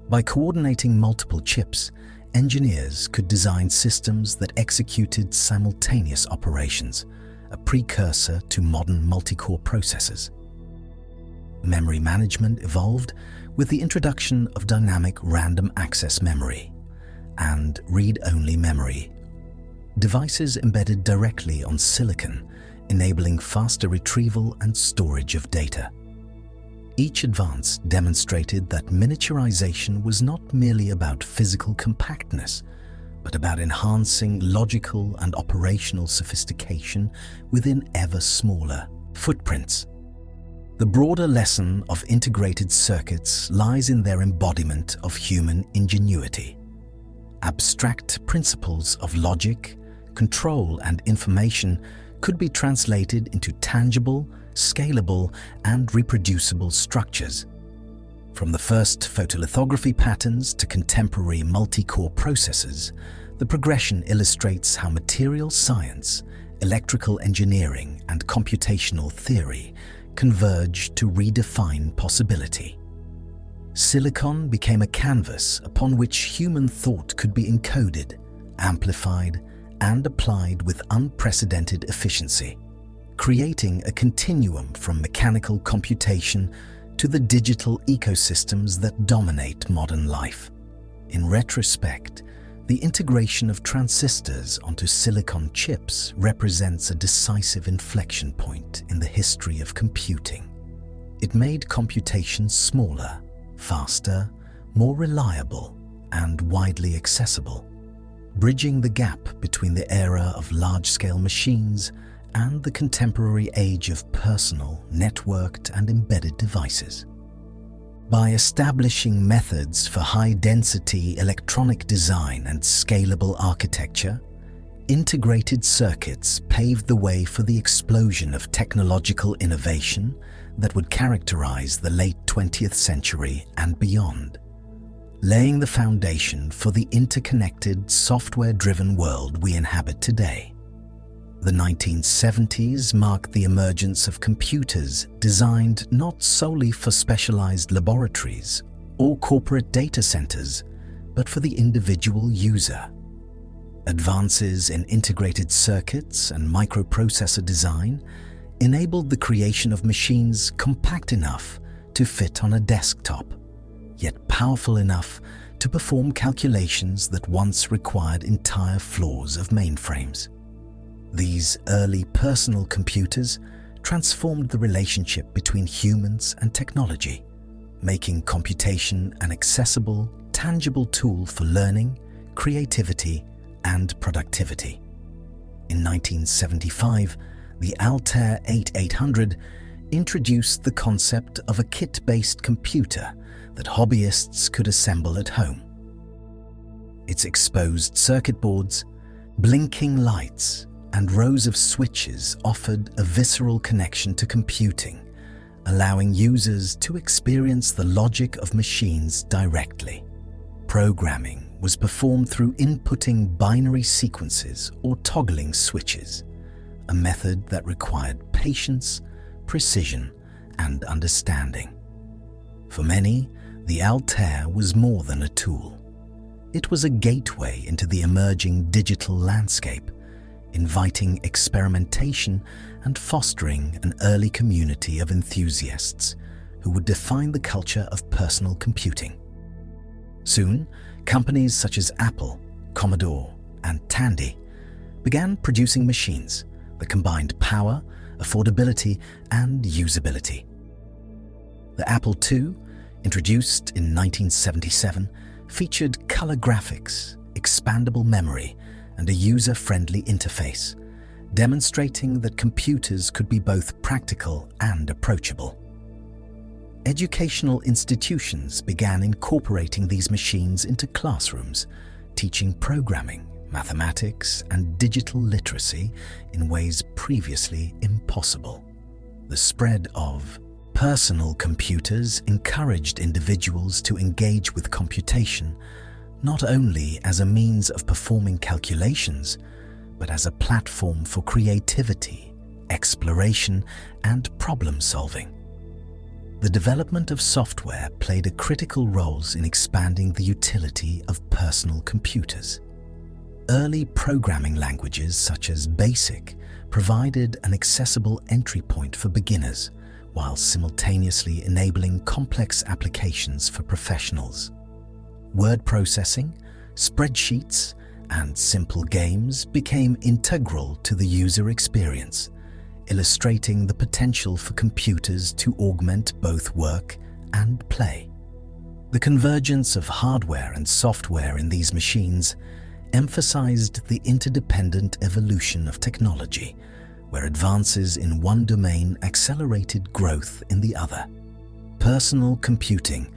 By coordinating multiple chips, engineers could design systems that executed simultaneous operations, a precursor to modern multi-core processors. Memory management evolved with the introduction of dynamic random access memory and read-only memory, devices embedded directly on silicon, enabling faster retrieval and storage of data. Each advance demonstrated that miniaturization was not merely about physical compactness, but about enhancing logical and operational sophistication within ever smaller footprints. The broader lesson of integrated circuits lies in their embodiment of human ingenuity. Abstract principles of logic, control, and information could be translated into tangible, scalable, and reproducible structures. From the first photolithography patterns to contemporary multi-core processors, the progression illustrates how material science, electrical engineering, and computational theory converge to redefine possibility. Silicon became a canvas upon which human thought could be encoded, amplified, and applied with unprecedented efficiency, creating a continuum from mechanical computation to the digital ecosystems that dominate modern life. In retrospect, the integration of transistors onto silicon chips represents a decisive inflection point in the history of computing. It made computation smaller, faster, more reliable, and widely accessible, bridging the gap between the era of large-scale machines and the contemporary age of personal, networked, and embedded devices. By establishing methods for high-density electronic design and scalable architecture, integrated circuits paved the way for the explosion of technological innovation that would characterize the late 20th century and beyond, laying the foundation for the interconnected, software-driven world we inhabit today. The 1970s marked the emergence of computers designed not solely for specialized laboratories or corporate data centers, but for the individual user. Advances in integrated circuits and microprocessor design enabled the creation of machines compact enough to fit on a desktop, yet powerful enough to perform calculations that once required entire floors of mainframes. These early personal computers transformed the relationship between humans and technology, making computation an accessible, tangible tool for learning, creativity, and productivity. In 1975, the Altair 8800 introduced the concept of a kit-based computer that hobbyists could assemble at home. Its exposed circuit boards, blinking lights, and rows of switches offered a visceral connection to computing, allowing users to experience the logic of machines directly. Programming was performed through inputting binary sequences or toggling switches, a method that required patience, precision, and understanding. For many, the Altair was more than a tool. It was a gateway into the emerging digital landscape, inviting experimentation and fostering an early community of enthusiasts who would define the culture of personal computing. Soon, companies such as Apple, Commodore, and Tandy began producing machines that combined power, affordability, and usability. The Apple II, introduced in 1977, featured color graphics, expandable memory, and a user-friendly interface, demonstrating that computers could be both practical and approachable. Educational institutions began incorporating these machines into classrooms, teaching programming, mathematics, and digital literacy in ways previously impossible. The spread of personal computers encouraged individuals to engage with computation not only as a means of performing calculations, but as a platform for creativity, exploration, and problem-solving. The development of software played a critical role in expanding the utility of personal computers. Early programming languages such as BASIC provided an accessible entry point for beginners, while simultaneously enabling complex applications for professionals. Word processing, spreadsheets, and simple games became integral to the user experience, illustrating the potential for computers to augment both work and play. The convergence of hardware and software in these machines emphasized the interdependent evolution of technology, where advances in one domain accelerated growth in the other. Personal computing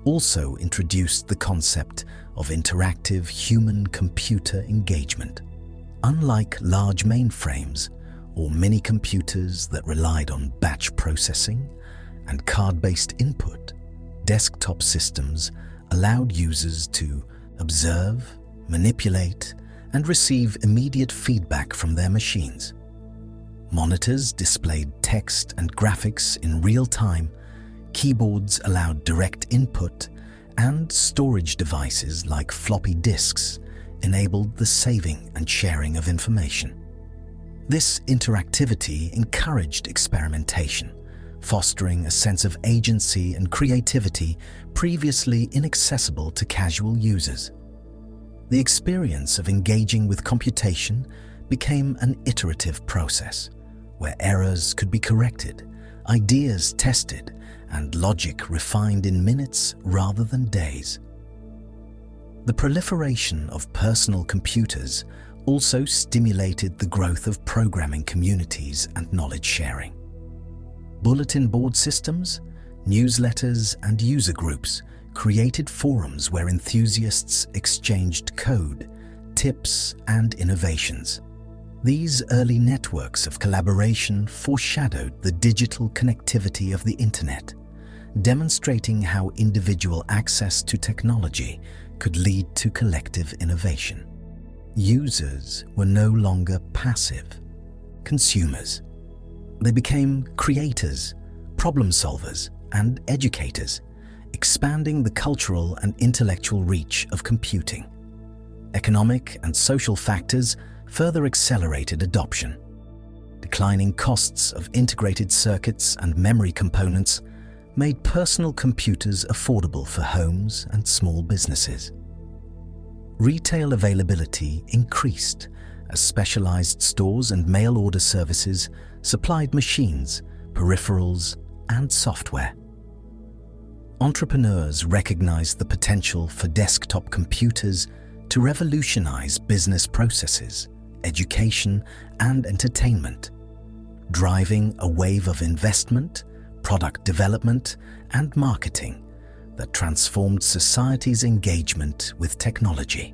also introduced the concept of interactive human-computer engagement. Unlike large mainframes or mini-computers that relied on batch processing and card-based input, desktop systems allowed users to observe, manipulate, and receive immediate feedback from their machines. Monitors displayed text and graphics in real time, keyboards allowed direct input, and storage devices like floppy disks enabled the saving and sharing of information. This interactivity encouraged experimentation, fostering a sense of agency and creativity previously inaccessible to casual users. The experience of engaging with computation became an iterative process, where errors could be corrected, ideas tested, and logic refined in minutes rather than days. The proliferation of personal computers also stimulated the growth of programming communities and knowledge sharing. Bulletin board systems, newsletters, and user groups created forums where enthusiasts exchanged code, tips, and innovations. These early networks of collaboration foreshadowed the digital connectivity of the Internet, demonstrating how individual access to technology could lead to collective innovation. Users were no longer passive consumers. They became creators, problem solvers, and educators, expanding the cultural and intellectual reach of computing. Economic and social factors further accelerated adoption. Declining costs of integrated circuits and memory components made personal computers affordable for homes and small businesses. Retail availability increased as specialized stores and mail-order services supplied machines, peripherals, and software. Entrepreneurs recognized the potential for desktop computers to revolutionize business processes, education, and entertainment, driving a wave of investment, product development, and marketing that transformed society's engagement with technology.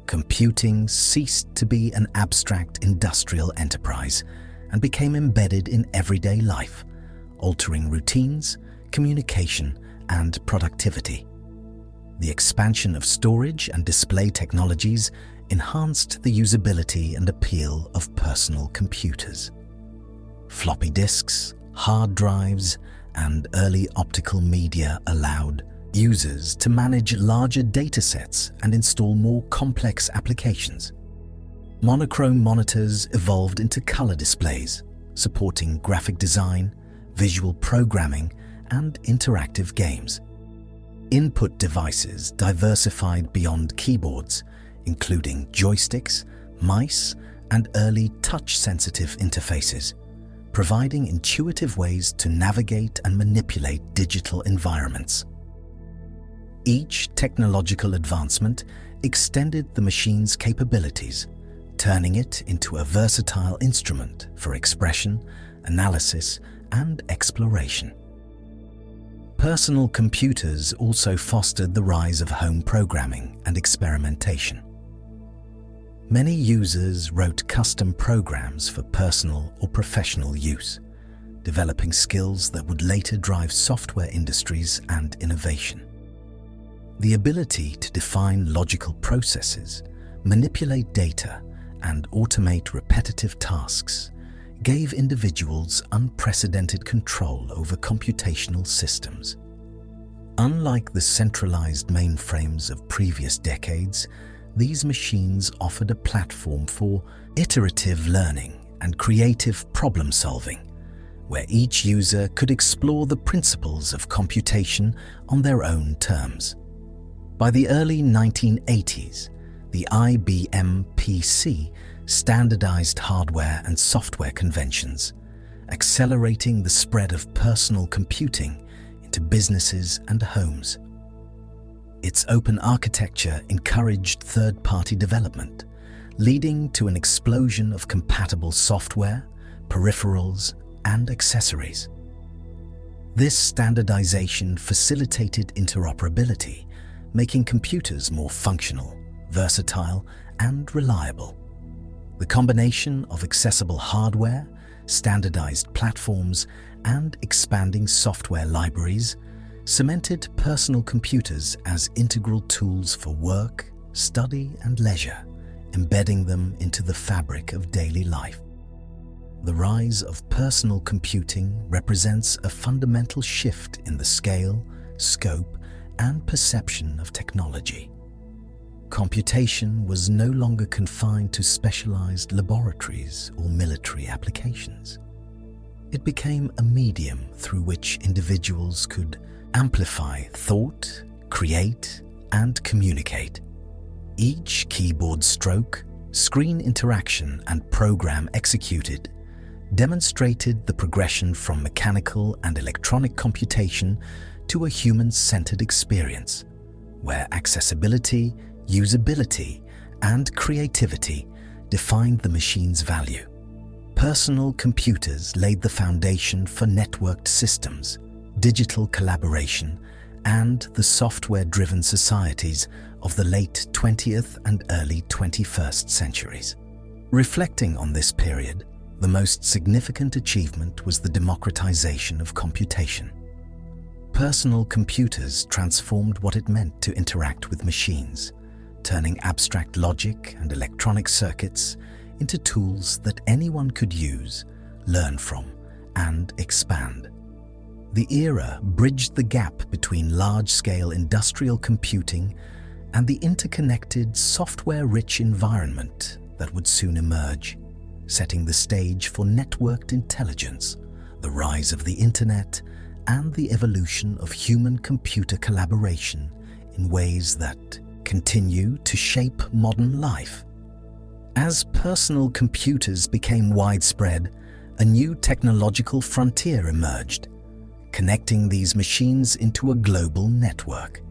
Computing ceased to be an abstract industrial enterprise and became embedded in everyday life, altering routines, communication, and productivity. The expansion of storage and display technologies enhanced the usability and appeal of personal computers. Floppy disks, hard drives, and early optical media allowed users to manage larger datasets and install more complex applications. Monochrome monitors evolved into color displays, supporting graphic design, visual programming, and interactive games. Input devices diversified beyond keyboards, including joysticks, mice, and early touch-sensitive interfaces, providing intuitive ways to navigate and manipulate digital environments. Each technological advancement extended the machine's capabilities, turning it into a versatile instrument for expression, analysis, and exploration. Personal computers also fostered the rise of home programming and experimentation. Many users wrote custom programs for personal or professional use, developing skills that would later drive software industries and innovation. The ability to define logical processes, manipulate data, and automate repetitive tasks gave individuals unprecedented control over computational systems. Unlike the centralized mainframes of previous decades, these machines offered a platform for iterative learning and creative problem-solving, where each user could explore the principles of computation on their own terms. By the early 1980s, the IBM PC standardized hardware and software conventions, accelerating the spread of personal computing into businesses and homes. Its open architecture encouraged third-party development, leading to an explosion of compatible software, peripherals, and accessories. This standardization facilitated interoperability, making computers more functional, versatile, and reliable. The combination of accessible hardware, standardized platforms, and expanding software libraries cemented personal computers as integral tools for work, study, and leisure, embedding them into the fabric of daily life. The rise of personal computing represents a fundamental shift in the scale, scope, and perception of technology. Computation was no longer confined to specialized laboratories or military applications. It became a medium through which individuals could amplify thought, create, and communicate. Each keyboard stroke, screen interaction, and program executed demonstrated the progression from mechanical and electronic computation to a human-centered experience, where accessibility, usability, and creativity defined the machine's value. Personal computers laid the foundation for networked systems, digital collaboration, and the software-driven societies of the late 20th and early 21st centuries. Reflecting on this period, the most significant achievement was the democratization of computation. Personal computers transformed what it meant to interact with machines, turning abstract logic and electronic circuits into tools that anyone could use, learn from, and expand. The era bridged the gap between large-scale industrial computing and the interconnected, software-rich environment that would soon emerge, setting the stage for networked intelligence, the rise of the Internet, and the evolution of human-computer collaboration in ways that continue to shape modern life. As personal computers became widespread, a new technological frontier emerged, connecting these machines into a global network.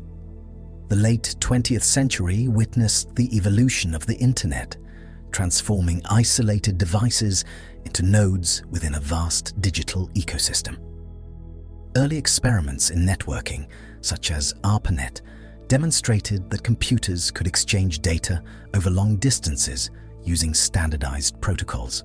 The late 20th century witnessed the evolution of the Internet, transforming isolated devices into nodes within a vast digital ecosystem. Early experiments in networking, such as ARPANET, demonstrated that computers could exchange data over long distances using standardized protocols.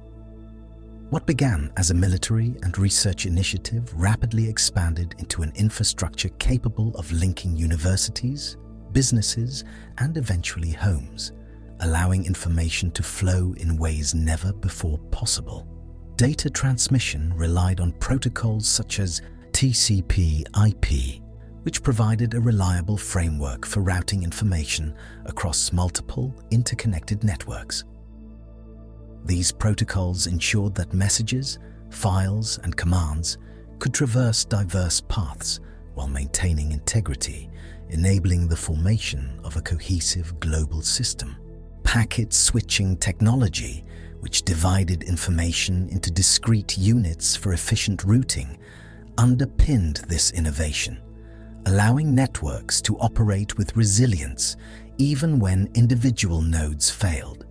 What began as a military and research initiative rapidly expanded into an infrastructure capable of linking universities, businesses, and eventually homes, allowing information to flow in ways never before possible. Data transmission relied on protocols such as TCP/IP, which provided a reliable framework for routing information across multiple interconnected networks. These protocols ensured that messages, files, and commands could traverse diverse paths while maintaining integrity, enabling the formation of a cohesive global system. Packet switching technology, which divided information into discrete units for efficient routing, underpinned this innovation, allowing networks to operate with resilience even when individual nodes failed.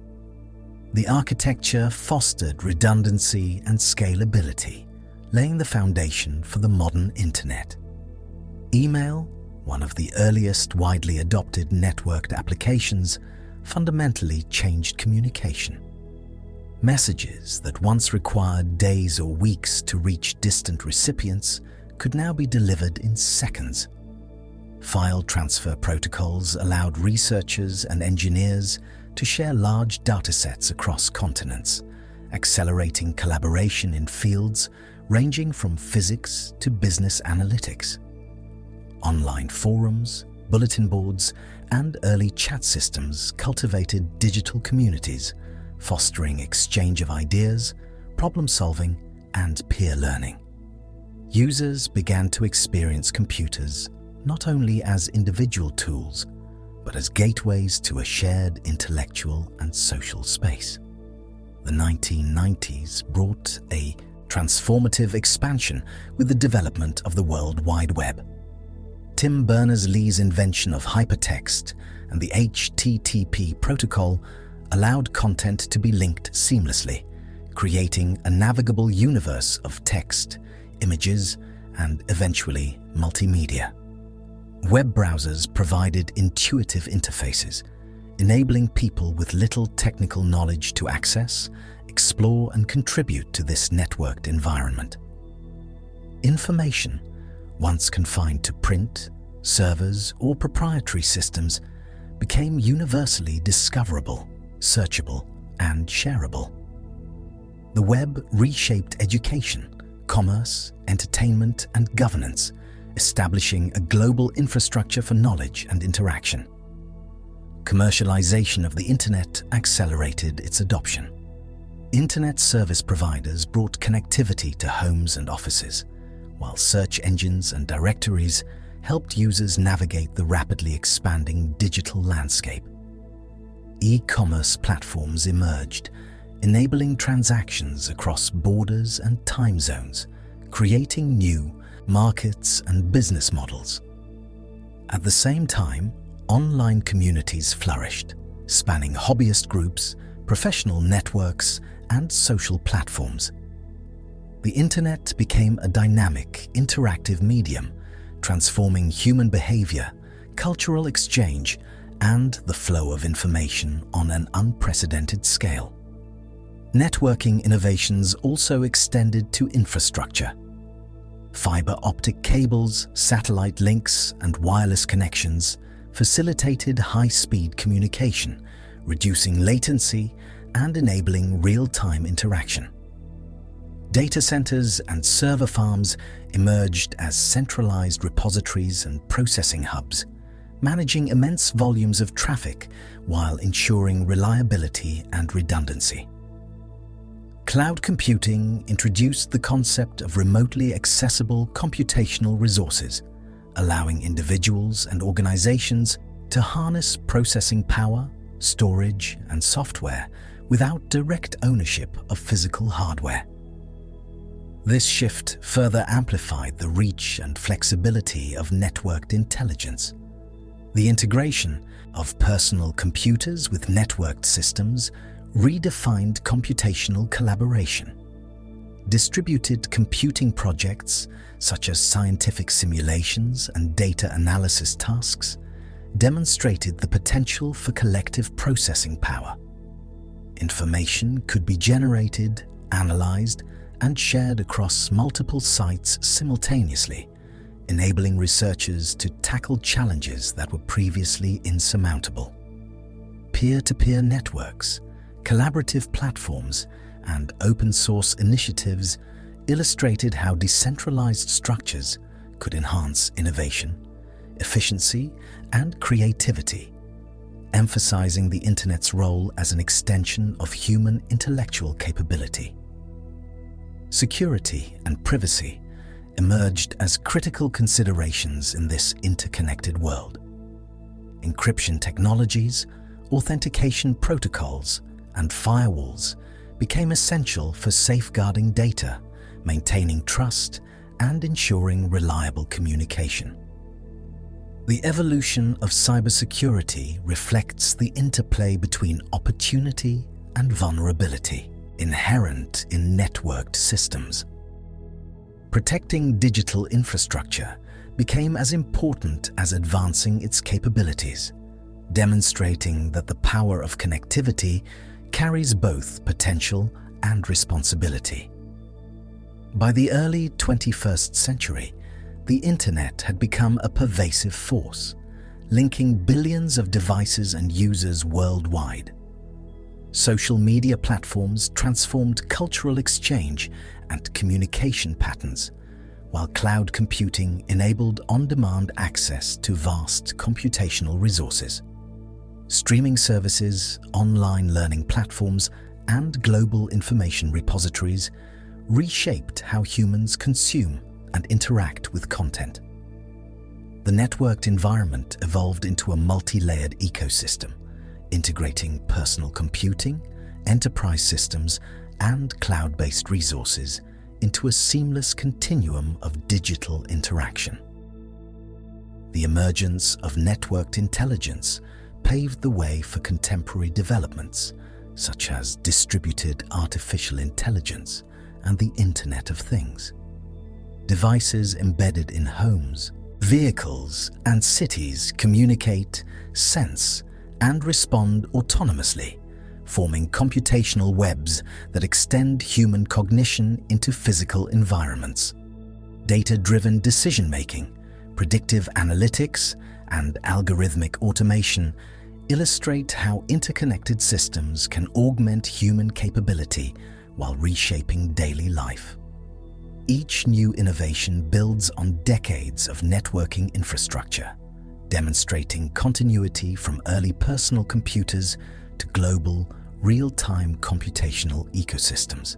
The architecture fostered redundancy and scalability, laying the foundation for the modern Internet. Email, one of the earliest widely adopted networked applications, fundamentally changed communication. Messages that once required days or weeks to reach distant recipients could now be delivered in seconds. File transfer protocols allowed researchers and engineers to share large datasets across continents, accelerating collaboration in fields ranging from physics to business analytics. Online forums, bulletin boards, and early chat systems cultivated digital communities, fostering exchange of ideas, problem-solving, and peer learning. Users began to experience computers not only as individual tools, but as gateways to a shared intellectual and social space. The 1990s brought a transformative expansion with the development of the World Wide Web. Tim Berners-Lee's invention of hypertext and the HTTP protocol allowed content to be linked seamlessly, creating a navigable universe of text, images, and eventually multimedia. Web browsers provided intuitive interfaces, enabling people with little technical knowledge to access, explore, and contribute to this networked environment. Information, once confined to print, servers, or proprietary systems, became universally discoverable, searchable, and shareable. The web reshaped education, commerce, entertainment, and governance, establishing a global infrastructure for knowledge and interaction. Commercialization of the Internet accelerated its adoption. Internet service providers brought connectivity to homes and offices, while search engines and directories helped users navigate the rapidly expanding digital landscape. E-commerce platforms emerged, enabling transactions across borders and time zones, creating new markets and business models. At the same time, online communities flourished, spanning hobbyist groups, professional networks, and social platforms. The Internet became a dynamic, interactive medium, transforming human behavior, cultural exchange, and the flow of information on an unprecedented scale. Networking innovations also extended to infrastructure. Fiber optic cables, satellite links, and wireless connections facilitated high-speed communication, reducing latency and enabling real-time interaction. Data centers and server farms emerged as centralized repositories and processing hubs, managing immense volumes of traffic while ensuring reliability and redundancy. Cloud computing introduced the concept of remotely accessible computational resources, allowing individuals and organizations to harness processing power, storage, and software without direct ownership of physical hardware. This shift further amplified the reach and flexibility of networked intelligence. The integration of personal computers with networked systems redefined computational collaboration. Distributed computing projects, such as scientific simulations and data analysis tasks, demonstrated the potential for collective processing power. Information could be generated, analyzed, and shared across multiple sites simultaneously, enabling researchers to tackle challenges that were previously insurmountable. Peer-to-peer networks, collaborative platforms, and open-source initiatives illustrated how decentralized structures could enhance innovation, efficiency, and creativity, emphasizing the Internet's role as an extension of human intellectual capability. Security and privacy emerged as critical considerations in this interconnected world. Encryption technologies, authentication protocols, and firewalls became essential for safeguarding data, maintaining trust, and ensuring reliable communication. The evolution of cybersecurity reflects the interplay between opportunity and vulnerability inherent in networked systems. Protecting digital infrastructure became as important as advancing its capabilities, demonstrating that the power of connectivity carries both potential and responsibility. By the early 21st century, the Internet had become a pervasive force, linking billions of devices and users worldwide. Social media platforms transformed cultural exchange and communication patterns, while cloud computing enabled on-demand access to vast computational resources. Streaming services, online learning platforms, and global information repositories reshaped how humans consume and interact with content. The networked environment evolved into a multi-layered ecosystem, integrating personal computing, enterprise systems, and cloud-based resources into a seamless continuum of digital interaction. The emergence of networked intelligence paved the way for contemporary developments, such as distributed artificial intelligence and the Internet of Things. Devices embedded in homes, vehicles, and cities communicate, sense, and respond autonomously, forming computational webs that extend human cognition into physical environments. Data-driven decision-making, predictive analytics, and algorithmic automation illustrate how interconnected systems can augment human capability while reshaping daily life. Each new innovation builds on decades of networking infrastructure, demonstrating continuity from early personal computers to global, real-time computational ecosystems.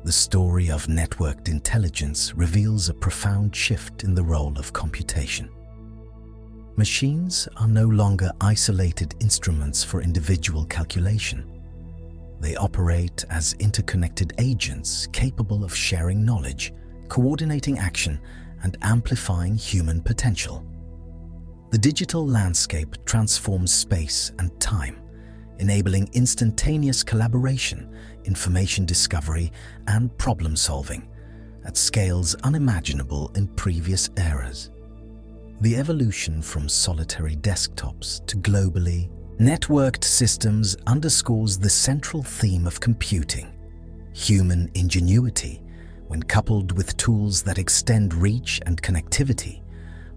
The story of networked intelligence reveals a profound shift in the role of computation. Machines are no longer isolated instruments for individual calculation. They operate as interconnected agents capable of sharing knowledge, coordinating action, and amplifying human potential. The digital landscape transforms space and time, enabling instantaneous collaboration, information discovery, and problem-solving at scales unimaginable in previous eras. The evolution from solitary desktops to globally networked systems underscores the central theme of computing. Human ingenuity, when coupled with tools that extend reach and connectivity,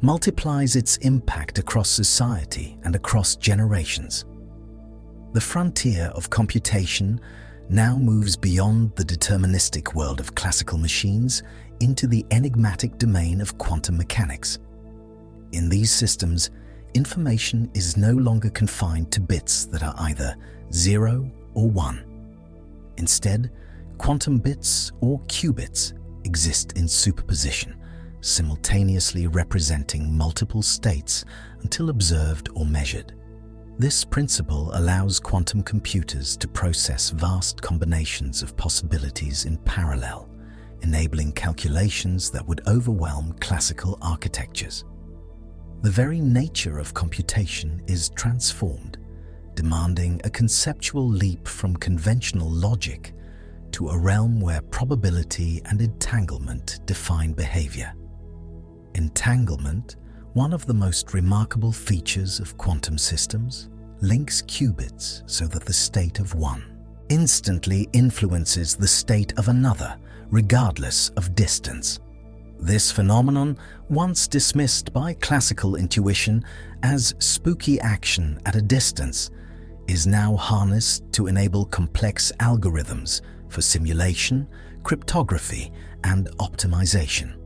multiplies its impact across society and across generations. The frontier of computation now moves beyond the deterministic world of classical machines into the enigmatic domain of quantum mechanics. In these systems, information is no longer confined to bits that are either 0 or 1. Instead, quantum bits or qubits exist in superposition, simultaneously representing multiple states until observed or measured. This principle allows quantum computers to process vast combinations of possibilities in parallel, enabling calculations that would overwhelm classical architectures. The very nature of computation is transformed, demanding a conceptual leap from conventional logic to a realm where probability and entanglement define behavior. Entanglement, one of the most remarkable features of quantum systems, links qubits so that the state of one instantly influences the state of another, regardless of distance. This phenomenon, once dismissed by classical intuition as spooky action at a distance, is now harnessed to enable complex algorithms for simulation, cryptography, and optimization.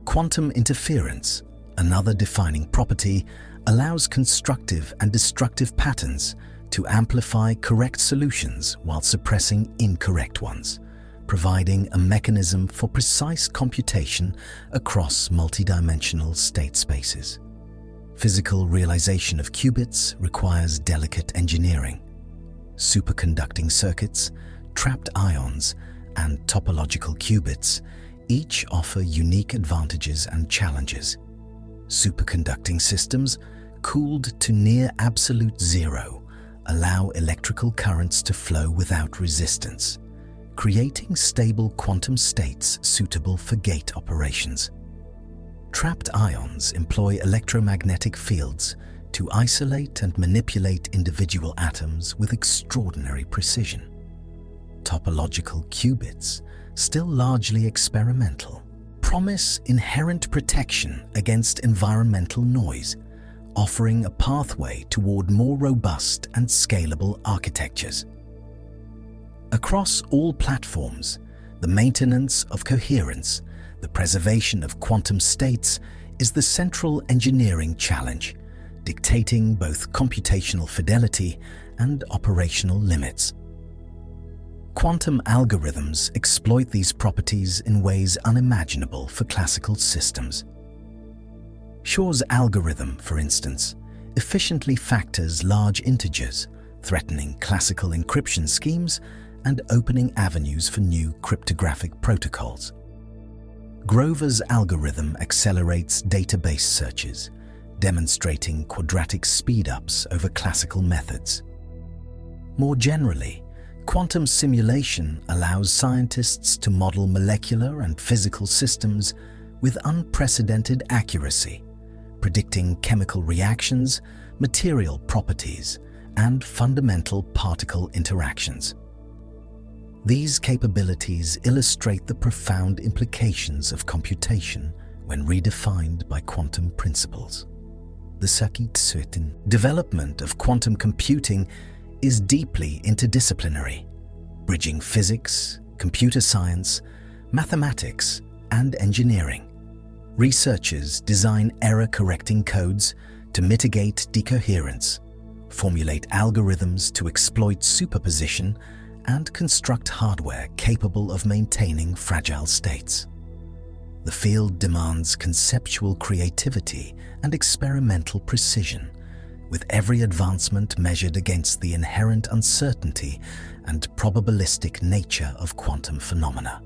Quantum interference, another defining property, allows constructive and destructive patterns to amplify correct solutions while suppressing incorrect ones, providing a mechanism for precise computation across multidimensional state spaces. Physical realization of qubits requires delicate engineering. Superconducting circuits, trapped ions, and topological qubits each offer unique advantages and challenges. Superconducting systems, cooled to near absolute zero, allow electrical currents to flow without resistance, creating stable quantum states suitable for gate operations. Trapped ions employ electromagnetic fields to isolate and manipulate individual atoms with extraordinary precision. Topological qubits, still largely experimental, promise inherent protection against environmental noise, offering a pathway toward more robust and scalable architectures. Across all platforms, the maintenance of coherence, the preservation of quantum states is the central engineering challenge, dictating both computational fidelity and operational limits. Quantum algorithms exploit these properties in ways unimaginable for classical systems. Shor's algorithm, for instance, efficiently factors large integers, threatening classical encryption schemes and opening avenues for new cryptographic protocols. Grover's algorithm accelerates database searches, demonstrating quadratic speed-ups over classical methods. More generally, quantum simulation allows scientists to model molecular and physical systems with unprecedented accuracy, predicting chemical reactions, material properties, and fundamental particle interactions. These capabilities illustrate the profound implications of computation when redefined by quantum principles. The Circuitsystem development of quantum computing is deeply interdisciplinary, bridging physics, computer science, mathematics, and engineering. Researchers design error-correcting codes to mitigate decoherence, formulate algorithms to exploit superposition, and construct hardware capable of maintaining fragile states. The field demands conceptual creativity and experimental precision, with every advancement measured against the inherent uncertainty and probabilistic nature of quantum phenomena.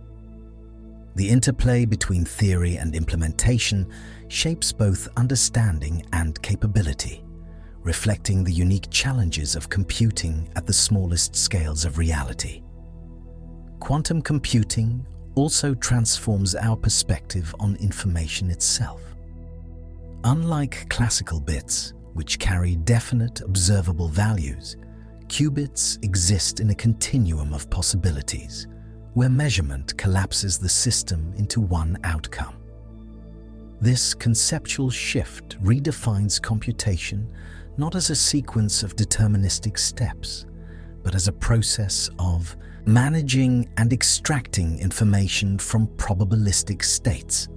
The interplay between theory and implementation shapes both understanding and capability, reflecting the unique challenges of computing at the smallest scales of reality. Quantum computing also transforms our perspective on information itself. Unlike classical bits, which carry definite observable values, qubits exist in a continuum of possibilities, where measurement collapses the system into one outcome. This conceptual shift redefines computation not as a sequence of deterministic steps, but as a process of managing and extracting information from probabilistic states.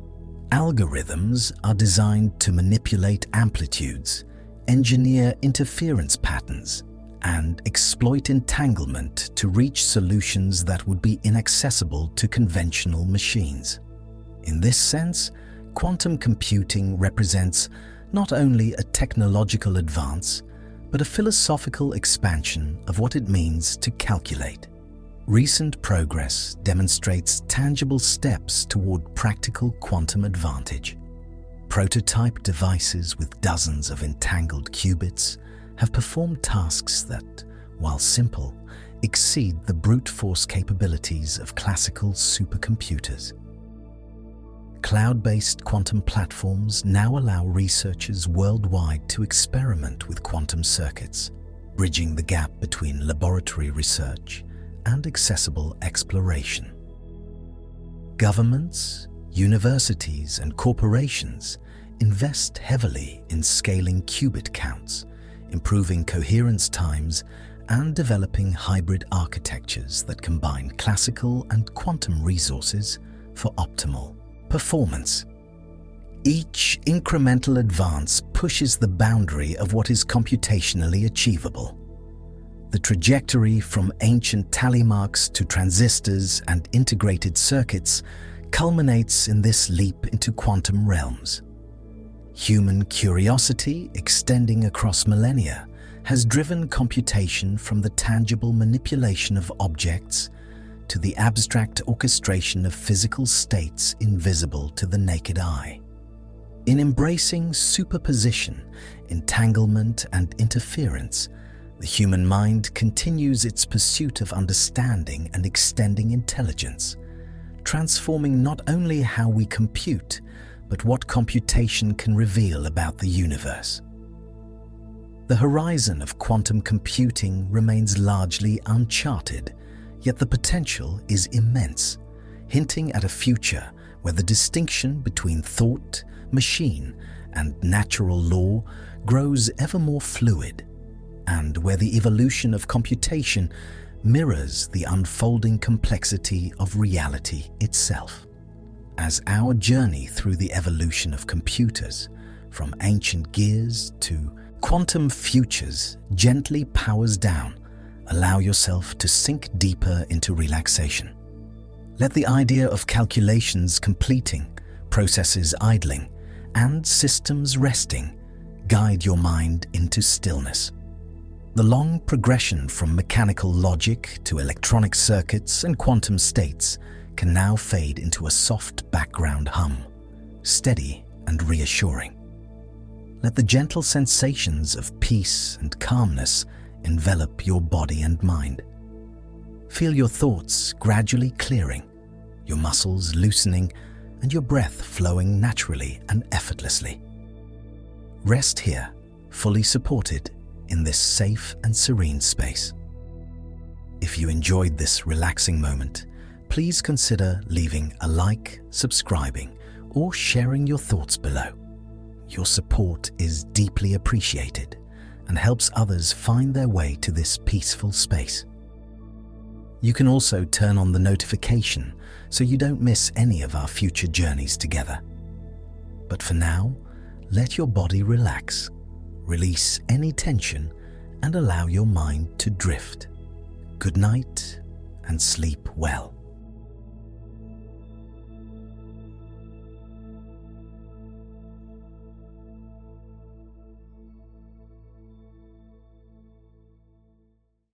Algorithms are designed to manipulate amplitudes, engineer interference patterns, and exploit entanglement to reach solutions that would be inaccessible to conventional machines. In this sense, quantum computing represents not only a technological advance, but a philosophical expansion of what it means to calculate. Recent progress demonstrates tangible steps toward practical quantum advantage. Prototype devices with dozens of entangled qubits have performed tasks that, while simple, exceed the brute force capabilities of classical supercomputers. Cloud-based quantum platforms now allow researchers worldwide to experiment with quantum circuits, bridging the gap between laboratory research and accessible exploration. Governments, universities, and corporations invest heavily in scaling qubit counts, improving coherence times, and developing hybrid architectures that combine classical and quantum resources for optimal performance. Each incremental advance pushes the boundary of what is computationally achievable. The trajectory from ancient tally marks to transistors and integrated circuits culminates in this leap into quantum realms. Human curiosity, extending across millennia, has driven computation from the tangible manipulation of objects to the abstract orchestration of physical states invisible to the naked eye. In embracing superposition, entanglement, and interference, the human mind continues its pursuit of understanding and extending intelligence, transforming not only how we compute, but what computation can reveal about the universe. The horizon of quantum computing remains largely uncharted, yet the potential is immense, hinting at a future where the distinction between thought, machine, and natural law grows ever more fluid, and where the evolution of computation mirrors the unfolding complexity of reality itself. As our journey through the evolution of computers, from ancient gears to quantum futures, gently powers down, allow yourself to sink deeper into relaxation. Let the idea of calculations completing, processes idling, and systems resting guide your mind into stillness. The long progression from mechanical logic to electronic circuits and quantum states can now fade into a soft background hum, steady and reassuring. Let the gentle sensations of peace and calmness envelop your body and mind. Feel your thoughts gradually clearing, your muscles loosening, and your breath flowing naturally and effortlessly. Rest here, fully supported in this safe and serene space. If you enjoyed this relaxing moment, please consider leaving a like, subscribing, or sharing your thoughts below. Your support is deeply appreciated and helps others find their way to this peaceful space. You can also turn on the notification so you don't miss any of our future journeys together. But for now, let your body relax, release any tension, and allow your mind to drift. Good night and sleep well.